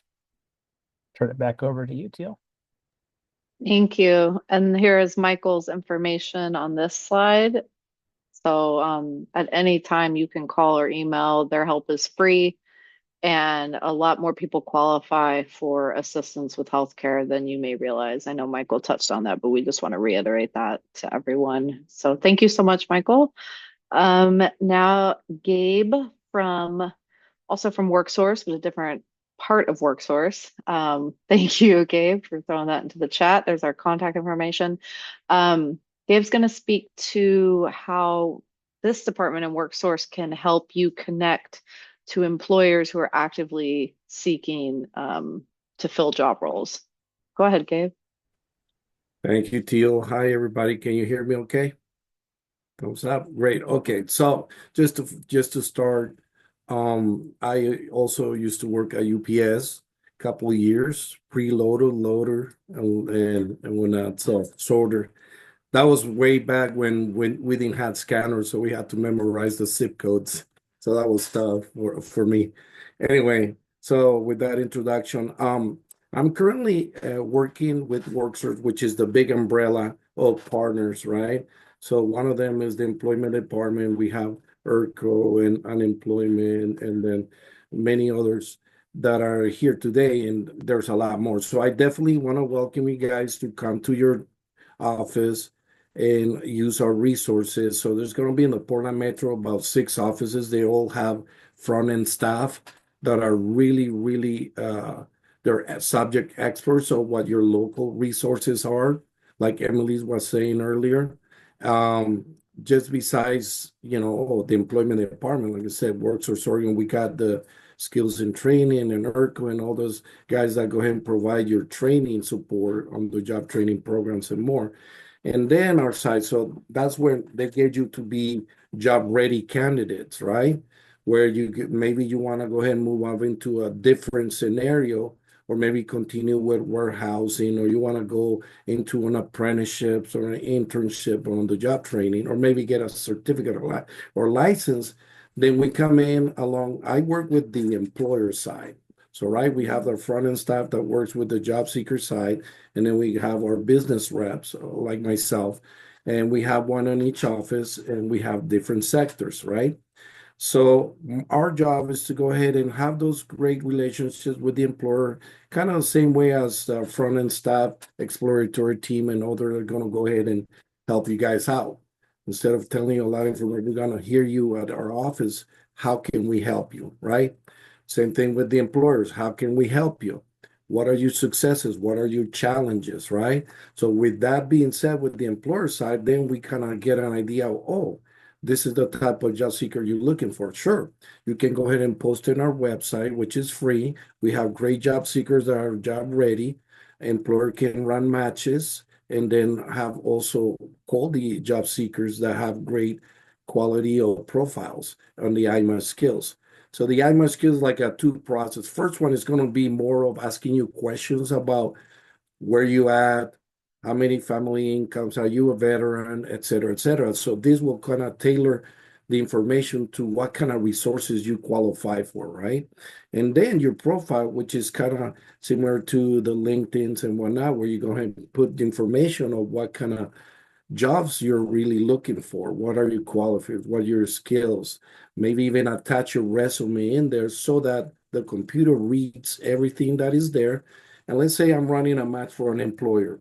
Turn it back over to you, Teal. Thank you. And here is Michael's information on this slide. So at any time you can call or email. Their help is free, and a lot more people qualify for assistance with healthcare than you may realize. I know Michael touched on that, but we just want to reiterate that to everyone. So thank you so much, Michael. Now Gabe also from WorkSource, but a different part of WorkSource. Thank you, Gabe, for throwing that into the chat. There's our contact information. Gabe's going to speak to how this department in WorkSource can help you connect to employers who are actively seeking to fill job roles. Go ahead, Gabe. Thank you, Teal. Hi, everybody. Can you hear me okay? Thumbs up. Great. Okay. So just to start, I also used to work at UPS a couple of years, preloader, loader, and whatnot. So sorter. That was way back when we didn't have scanners, so we had to memorize the zip codes. So that was tough for me. Anyway, so with that introduction, I'm currently working with WorkSource, which is the big umbrella of partners, right? So one of them is the employment department. We have ERCO and unemployment, and then many others that are here today, and there's a lot more. So I definitely want to welcome you guys to come to your office and use our resources. So there's going to be in the Portland Metro about 6 offices. They all have front-end staff that are really, they're subject experts of what your local resources are, like Emily was saying earlier. Just besides, the employment department, like I said, WorkSource Oregon, we got the skills and training and ERCO and all those guys that go ahead and provide your training support on the job training programs and more. And then our side, so that's where they get you to be job ready candidates, right? Where maybe you want to go ahead and move on into a different scenario, or maybe continue with warehousing, or you want to go into an apprenticeship or an internship on the job training, or maybe get a certificate or license. Then we come in along. I work with the employer side. So, right, we have our front end staff that works with the job seeker side, and then we have our business reps, like myself, and we have one in each office, and we have different sectors, right? So our job is to go ahead and have those great relationships with the employer, kind of the same way as the front end staff, exploratory team, and others are going to go ahead and help you guys out. Instead of telling you a lot of information, we're going to hear you at our office. How can we help you, right? Same thing with the employers. How can we help you? What are your successes? What are your challenges, right? So with that being said, with the employer side, then we kind of get an idea of, oh, this is the type of job seeker you're looking for. Sure, you can go ahead and post in our website, which is free. We have great job seekers that are job ready. Employer can run matches, and then have also quality job seekers that have great quality of profiles on the IMA skills. So the I must skills is like a two process. First one is going to be more of asking you questions about where you at, how many family incomes, are you a veteran, et cetera, et cetera. So this will kind of tailor the information to what kind of resources you qualify for, right? And then your profile, which is kind of similar to the LinkedIn's and whatnot, where you go ahead and put the information of what kind of jobs you're really looking for. What are you qualified? What are your skills? Maybe even attach your resume in there so that the computer reads everything that is there. And let's say I'm running a match for an employer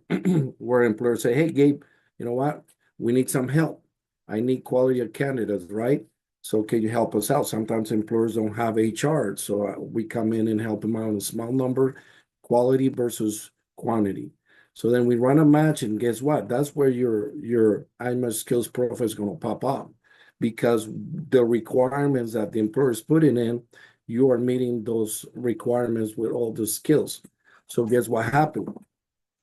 where employers say, hey, Gabe, you know what? We need some help. I need quality of candidates, right? So can you help us out? Sometimes employers don't have HR. So we come in and help them out on a small number, quality versus quantity. So then we run a match, and guess what? That's where your IMA skills profile is going to pop up because the requirements that the employer is putting in, you are meeting those requirements with all the skills. So guess what happened?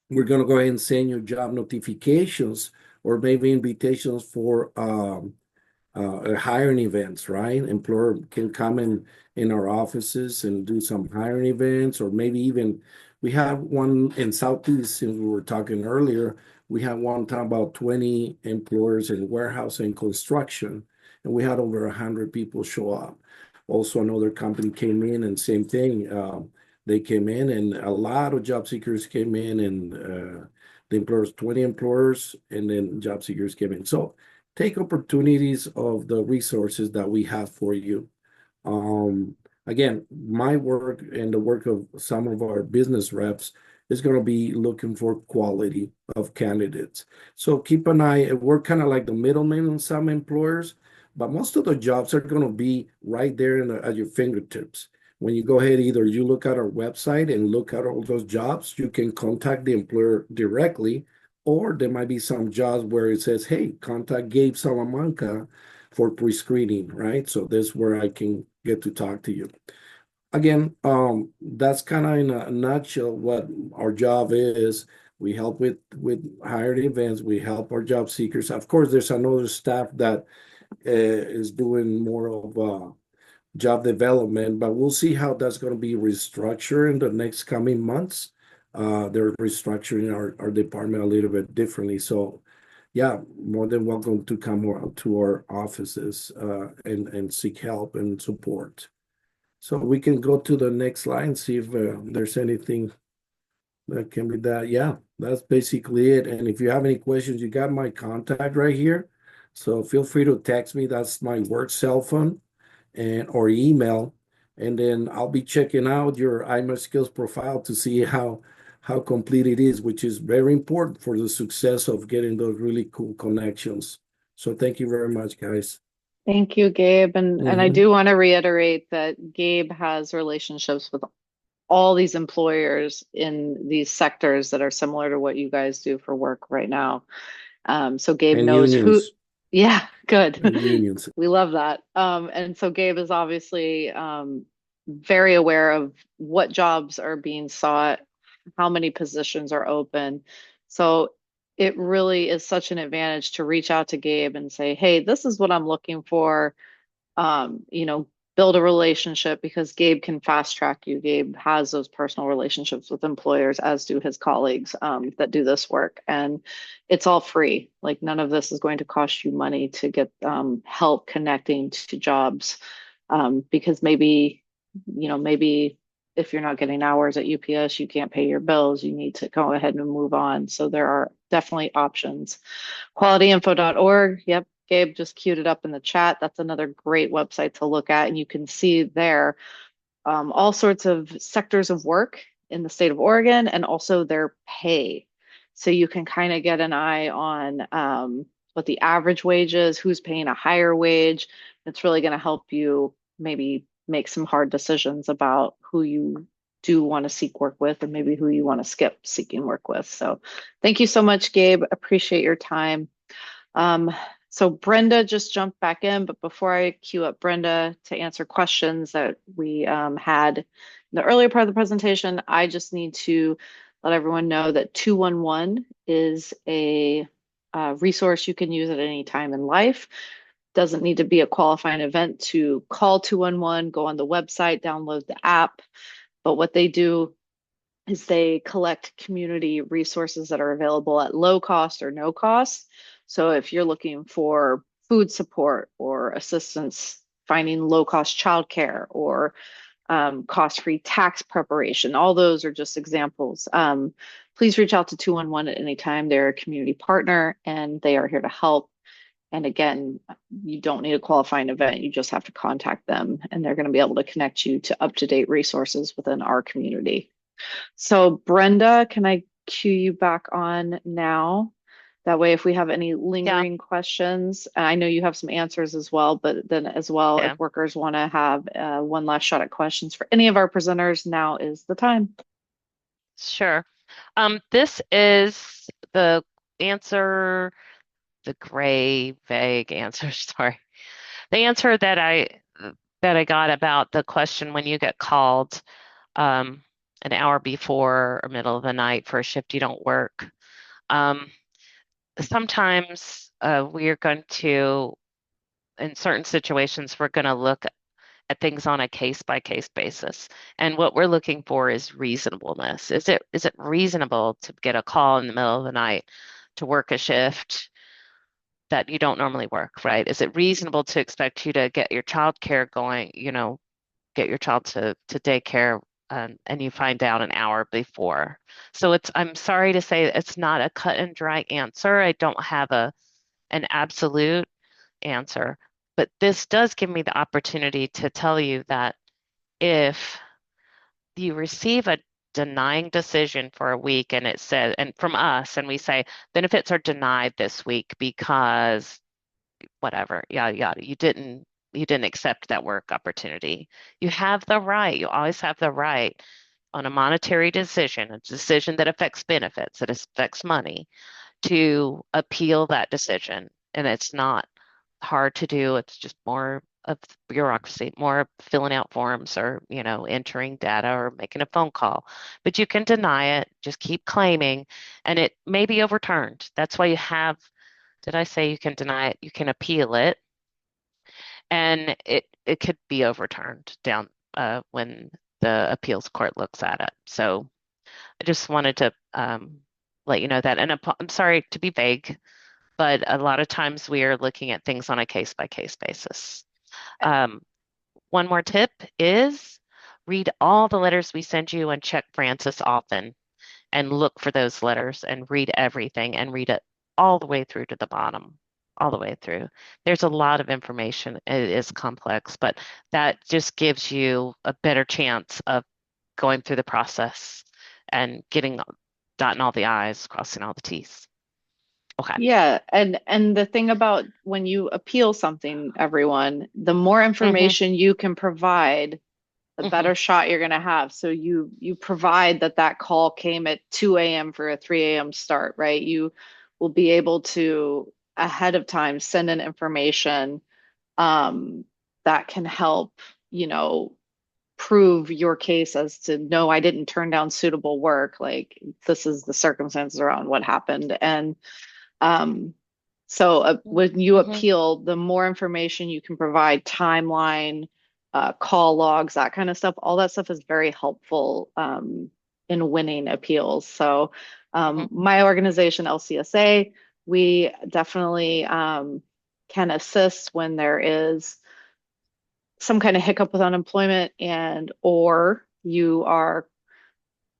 We're going to go ahead and send you job notifications or maybe invitations for hiring events, right? Employer can come in our offices and do some hiring events, or maybe even we have one in Southeast, since we were talking earlier. We had one time about 20 employers in warehouse and construction, and we had over 100 people show up. Also, another company came in and same thing. They came in and a lot of job seekers came in, and the employers, 20 employers, and then job seekers came in. So take opportunities of the resources that we have for you. Um, Again, my work and the work of some of our business reps is going to be looking for quality of candidates. So keep an eye. We're kind of like the middleman in some employers, but most of the jobs are going to be right there at your fingertips. When you go ahead, either you look at our website and look at all those jobs, you can contact the employer directly, or there might be some jobs where it says, hey, contact Gabe Salamanca for pre-screening, right? So this is where I can get to talk to you. Again, that's kind of in a nutshell what our job is. We help with hiring events. We help our job seekers. Of course, there's another staff that is doing more of job development, but we'll see how that's going to be restructured in the next coming months. They're restructuring our department a little bit differently. So yeah, more than welcome to come to our offices and seek help and support. So we can go to the next slide and see if there's anything that can be that. Yeah, that's basically it. And if you have any questions, you got my contact right here. So feel free to text me. That's my work cell phone and or email. And then I'll be checking out your IMA skills profile to see how complete it is, which is very important for the success of getting those really cool connections. So thank you very much, guys. Thank you, Gabe. And I Mhm. do want to reiterate that Gabe has relationships with all these employers in these sectors that are similar to what you guys do for work right now. So Gabe And knows who, unions. yeah, good. And unions. We love that. And so Gabe is obviously very aware of what jobs are being sought, how many positions are open. So it really is such an advantage to reach out to Gabe and say, hey, this is what I'm looking for. You know, build a relationship because Gabe can fast track you. Gabe has those personal relationships with employers, as do his colleagues that do this work. And it's all free. Like none of this is going to cost you money to get help connecting to jobs because maybe, you know, maybe if you're not getting hours at UPS, you can't pay your bills. You need to go ahead and move on. So there are definitely options. Qualityinfo.org. Yep. Gabe just queued it up in the chat. That's another great website to look at. And you can see there all sorts of sectors of work in the state of Oregon and also their pay. So you can kind of get an eye on what the average wage is, who's paying a higher wage. It's really going to help you maybe make some hard decisions about who you do want to seek work with and maybe who you want to skip seeking work with. So thank you so much, Gabe. Appreciate your time. So Brenda just jumped back in, but before I queue up Brenda to answer questions that we had in the earlier part of the presentation, I just need to let everyone know that 211 is a resource you can use at any time in life. doesn't need to be a qualifying event to call 211, go on the website, download the app. But what they do is they collect community resources that are available at low cost or no cost. So if you're looking for food support or assistance finding low cost childcare or cost-free tax preparation. All those are just examples. Please reach out to 211 at any time. They're a community partner and they are here to help. And again, you don't need a qualifying event. You just have to contact them and they're going to be able to connect you to up-to-date resources within our community. So Brenda, can I cue you back on now? That way, if we have any lingering questions, I know you have some answers as well, but then as well, Yeah. if workers want to have one last shot at questions for any of our presenters, now is the time. Sure. This is the answer, the gray, vague answer, sorry. The answer that I got about the question when you get called an hour before or middle of the night for a shift you don't work. Sometimes we are going to, in certain situations, we're going to look at things on a case by case basis. And what we're looking for is reasonableness. Is it reasonable to get a call in the middle of the night to work a shift that you don't normally work, right? Is it reasonable to expect you to get your child care going, get your child to daycare and you find out an hour before? So I'm sorry to say it's not a cut and dry answer. I don't have an absolute answer, but this does give me the opportunity to tell you that if you receive a denying decision for a week and it says, and from us, and we say benefits are denied this week because whatever, yada yada, you didn't accept that work opportunity. You have the right, you always have the right on a monetary decision, a decision that affects benefits, that affects money, to appeal that decision. And it's not hard to do. It's just more of bureaucracy, more of filling out forms or, entering data or making a phone call. But you can deny it, just keep claiming, and it may be overturned. That's why you have, did I say you can deny it? You can appeal it, and it could be overturned down when the appeals court looks at it. So I just wanted to let you know that. And I'm sorry to be vague, but a lot of times we are looking at things on a case by case basis. One more tip is read all the letters we send you and check Francis often and look for those letters and read everything and read it all the way through to the bottom, all the way through. There's a lot of information. It is complex, but that just gives you a better chance of going through the process and dotting all the I's, crossing all the T's. Okay. Yeah, and the thing about when you appeal something, everyone, the more information you can provide, the better shot you're going to have. So you provide that call came at 2 a.m. for a 3 a.m. start, right? You will be able to ahead of time send in information that can help, prove your case as to no, I didn't turn down suitable work. Like this is the circumstances around what happened. And so when you appeal, the more information you can provide, timeline, call logs, that kind of stuff, all that stuff is very helpful in winning appeals. So my organization, LCSA, we definitely can assist when there is some kind of hiccup with unemployment and or you are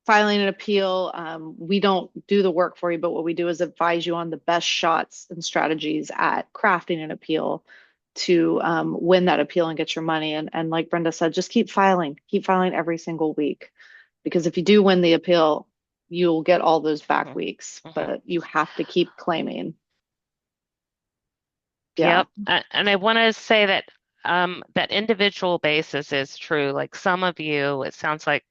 filing an appeal. We don't do the work for you, but what we do is advise you on the best shots and strategies at crafting an appeal to win that appeal and get your money. And like Brenda said, just keep filing every single week. Because if you do win the appeal, you'll get all those back weeks, but you have to keep claiming. Yeah. Yep. And I want to say that that individual basis is true. Like some of you, it sounds like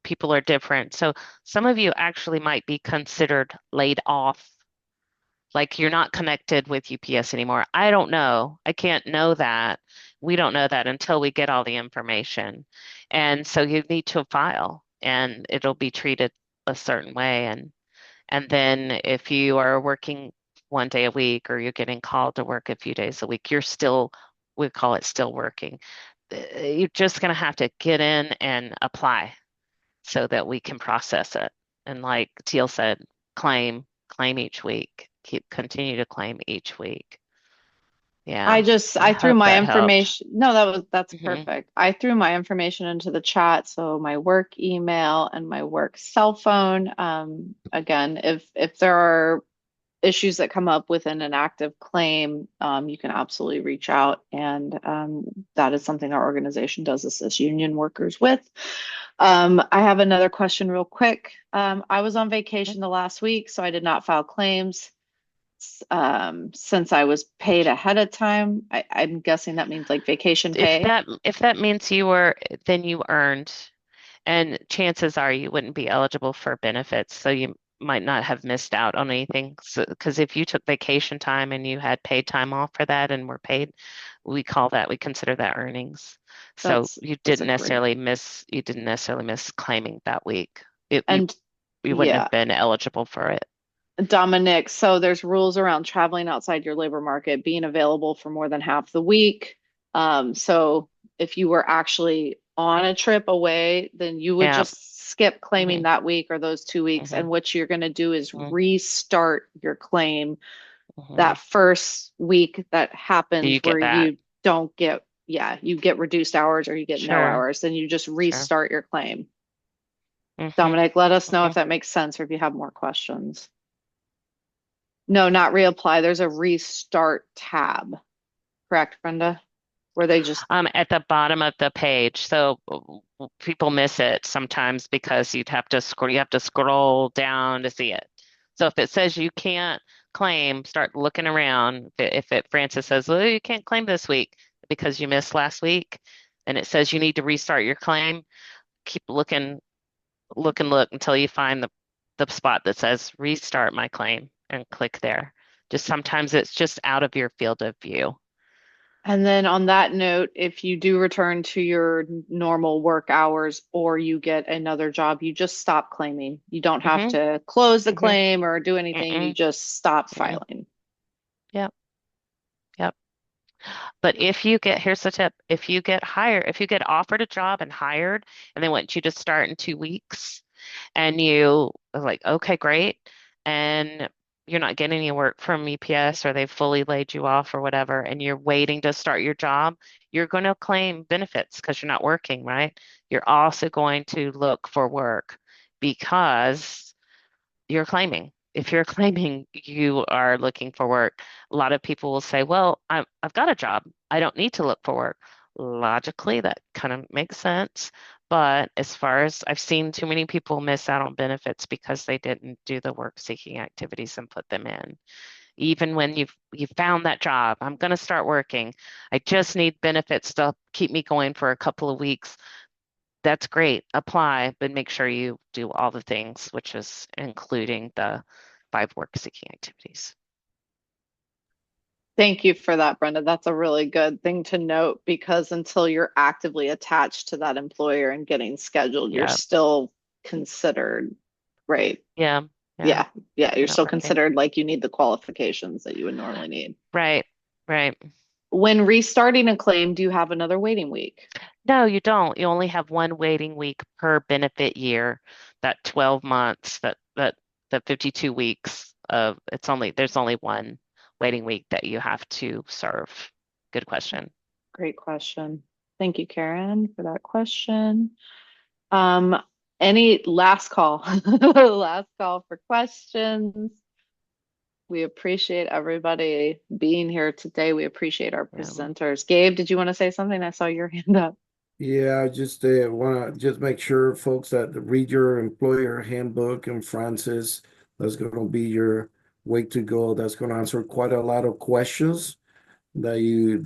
people are different. So some of you actually might be considered laid off, like you're not connected with UPS anymore. I don't know. I can't know that. We don't know that until we get all the information. And so you need to file and it'll be treated a certain way. And then if you are working one day a week, or you're getting called to work a few days a week, we call it still working. You're just going to have to get in and apply so that we can process it. And like Teal said, claim each week, continue to claim each week. Yeah, I I threw hope my that helped. information. No, that's Hmm. perfect. I threw my information into the chat, so my work email and my work cell phone. Again, if there are issues that come up within an active claim, you can absolutely reach out, and that is something our organization does assist union workers with. I have another question real quick. I was on vacation the last week, so I did not file claims. Since I was paid ahead of time, I'm guessing that means like vacation pay. If that means you were, then you earned, and chances are you wouldn't be eligible for benefits, so you might not have missed out on anything. So, because if you took vacation time and you had paid time off for that and were paid, we consider that earnings. So That's a great. you didn't necessarily miss claiming that week. It, And you wouldn't yeah, have been eligible for it. Dominic, so there's rules around traveling outside your labor market, being available for more than half the week. So if you were actually on a trip away, then you would Yeah. just skip claiming Hmm. that week or those 2 weeks. Hmm. And what you're going to do is Hmm. restart your claim Hmm. that first week that Do happens you where get that? you don't get, yeah, you get reduced hours or you get no Sure. hours, then you just Sure. restart your claim. Hmm. Dominic, let us know Hmm. if that makes sense or if you have more questions. No, not reapply. There's a restart tab, correct, Brenda? Where they just, At the bottom of the page. So people miss it sometimes because you have to scroll down to see it. So if it says you can't claim, start looking around. Francis says, well, you can't claim this week because you missed last week, and it says you need to restart your claim, keep looking, look until you find the spot that says restart my claim and click there. Just sometimes it's just out of your field of view. and then on that note, if you do return to your normal work hours or you get another job, you just stop claiming. You don't have Hmm. to close the Hmm. claim or do anything. You Mm-mm. just stop Mm-mm. filing. Yep. Yep. But here's the tip. If you get offered a job and hired, and they want you to start in 2 weeks, and you are like, okay, great, and you're not getting any work from EPS or they've fully laid you off or whatever, and you're waiting to start your job, you're going to claim benefits because you're not working, right? You're also going to look for work because you're claiming. If you're claiming you are looking for work, a lot of people will say, well, I've got a job. I don't need to look for work. Logically, that kind of makes sense. But as far as I've seen too many people miss out on benefits because they didn't do the work seeking activities and put them in. Even when you've found that job, I'm going to start working. I just need benefits to keep me going for a couple of weeks. That's great. Apply, but make sure you do all the things, which is including the 5 work seeking activities. Thank you for that, Brenda. That's a really good thing to note because until you're actively attached to that employer and getting scheduled, you're Yeah. still considered, right? Yeah. Yeah. Yeah, yeah, you're Not still working. considered like you need the qualifications that you would normally need. Right. Right. When restarting a claim, do you have another waiting week? No, you don't. You only have one waiting week per benefit year. That 12 months, the 52 weeks of there's only one waiting week that you have to serve. Good question. Great question. Thank you, Karen, for that question. Um, any last call? Last call for questions. We appreciate everybody being here today. We appreciate our Yeah. presenters. Gabe, did you want to say something? I saw your hand up. Yeah, I just want to just make sure, folks, that read your employer handbook and Francis. That's going to be your way to go. That's going to answer quite a lot of questions that you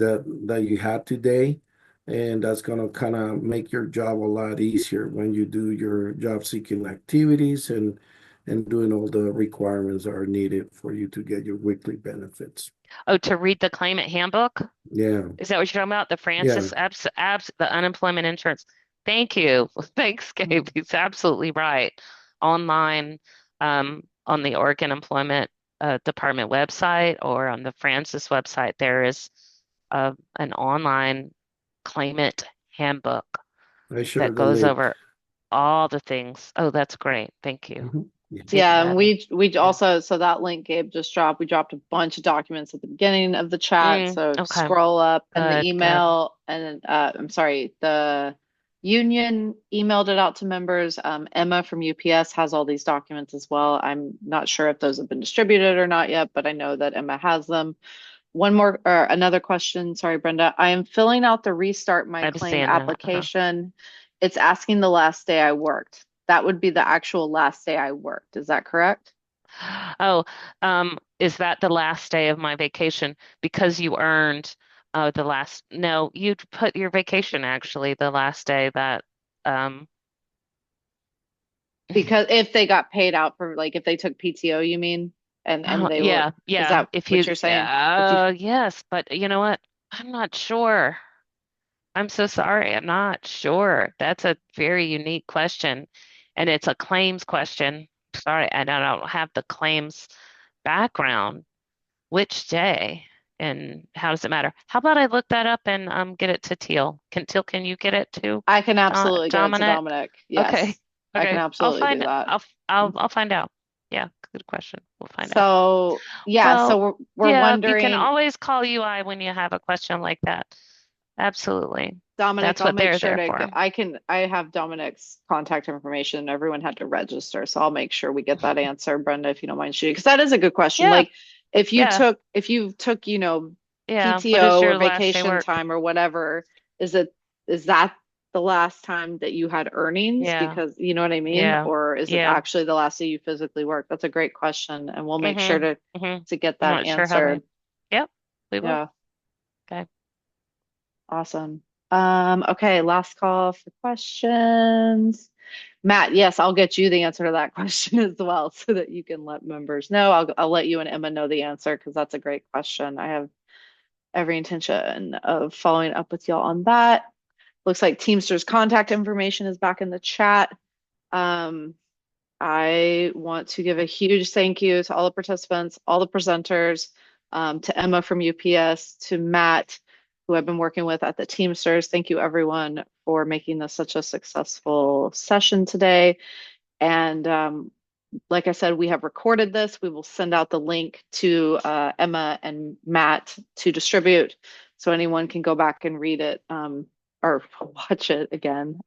had today, and that's going to kind of make your job a lot easier when you do your job seeking activities and doing all the requirements that are needed for you to get your weekly benefits. Oh, to read the claimant handbook? Yeah, Is that what you're talking about? The yeah. Francis the unemployment insurance. Thank you. Thanks, Gabe. He's absolutely right. Online, on the Oregon Employment department website or on the Francis website, there is an online claimant handbook I that shared the goes link. over all the things. Oh, that's great. Thank you. Mhm. Yeah. Taking Yeah, and that. we also, so that link Gabe just dropped, we dropped a bunch of documents at the beginning of the chat. So Okay. scroll up and the Good, good. email and I'm sorry, the union emailed it out to members. Emma from UPS has all these documents as well. I'm not sure if those have been distributed or not yet, but I know that Emma has them. One more or another question. Sorry, Brenda. I am filling out the restart my I was claim seeing that. application. It's asking the last day I worked. That would be the actual last day I worked. Is that correct? Oh, is that the last day of my vacation? Because you earned the last, no, you'd put your vacation actually the last day that um Because if they got paid out for like if they took PTO, you mean? And they were, yeah, is yeah. that what you're saying? If you Yes, but you know what? I'm not sure. I'm so sorry. I'm not sure. That's a very unique question. And it's a claims question. Sorry, I don't have the claims background. Which day? And how does it matter? How about I look that up and get it to Teal? Can you get it to I can absolutely get it to Dominic? Dominic. Okay. Yes, I can Okay. I'll absolutely do find that. I'll find out. Yeah, good question. We'll find out. So yeah, so Well, we're yeah, you can wondering, always call UI when you have a question like that. Absolutely. Dominic, That's I'll what make they're sure there to for. I have Dominic's contact information. Everyone had to register, so I'll make sure we get that answer, Brenda, if you don't mind shooting, because that is a good question. Yeah, Like yeah, if you took, you know, yeah. What is PTO or your last day vacation worked? time or whatever, is it is that the last time that you had earnings? Yeah, Because you know what I mean? yeah, Or is it yeah. actually the last day you physically worked? That's a great question, and we'll make sure Mm-hmm. Mm-hmm. to get I'm that not sure how they. answered. Yep, we will. Yeah. Okay. Awesome. Okay, last call for questions. Matt, yes, I'll get you the answer to that question as well so that you can let members know. I'll let you and Emma know the answer because that's a great question. I have every intention of following up with y'all on that. Looks like Teamster's contact information is back in the chat. Um, I want to give a huge thank you to all the participants, all the presenters, to Emma from UPS, to Matt, who I've been working with at the Teamsters. Thank you, everyone, for making this such a successful session today. And like I said, we have recorded this. We will send out the link to Emma and Matt to distribute so anyone can go back and read it or watch it again,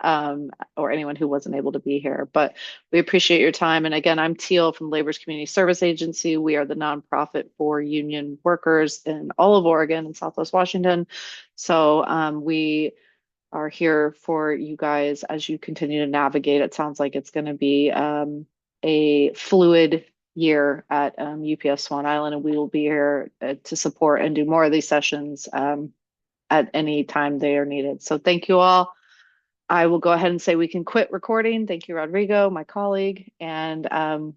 or anyone who wasn't able to be here. But we appreciate your time. And again, I'm Teal from Labor's Community Service Agency. We are the nonprofit for union workers in all of Oregon and Southwest Washington. So we are here for you guys as you continue to navigate. It sounds like it's going to be a fluid year at UPS Swan Island, and we will be here to support and do more of these sessions at any time they are needed. So thank you all. I will go ahead and say we can quit recording. Thank you, Rodrigo, my colleague, and class.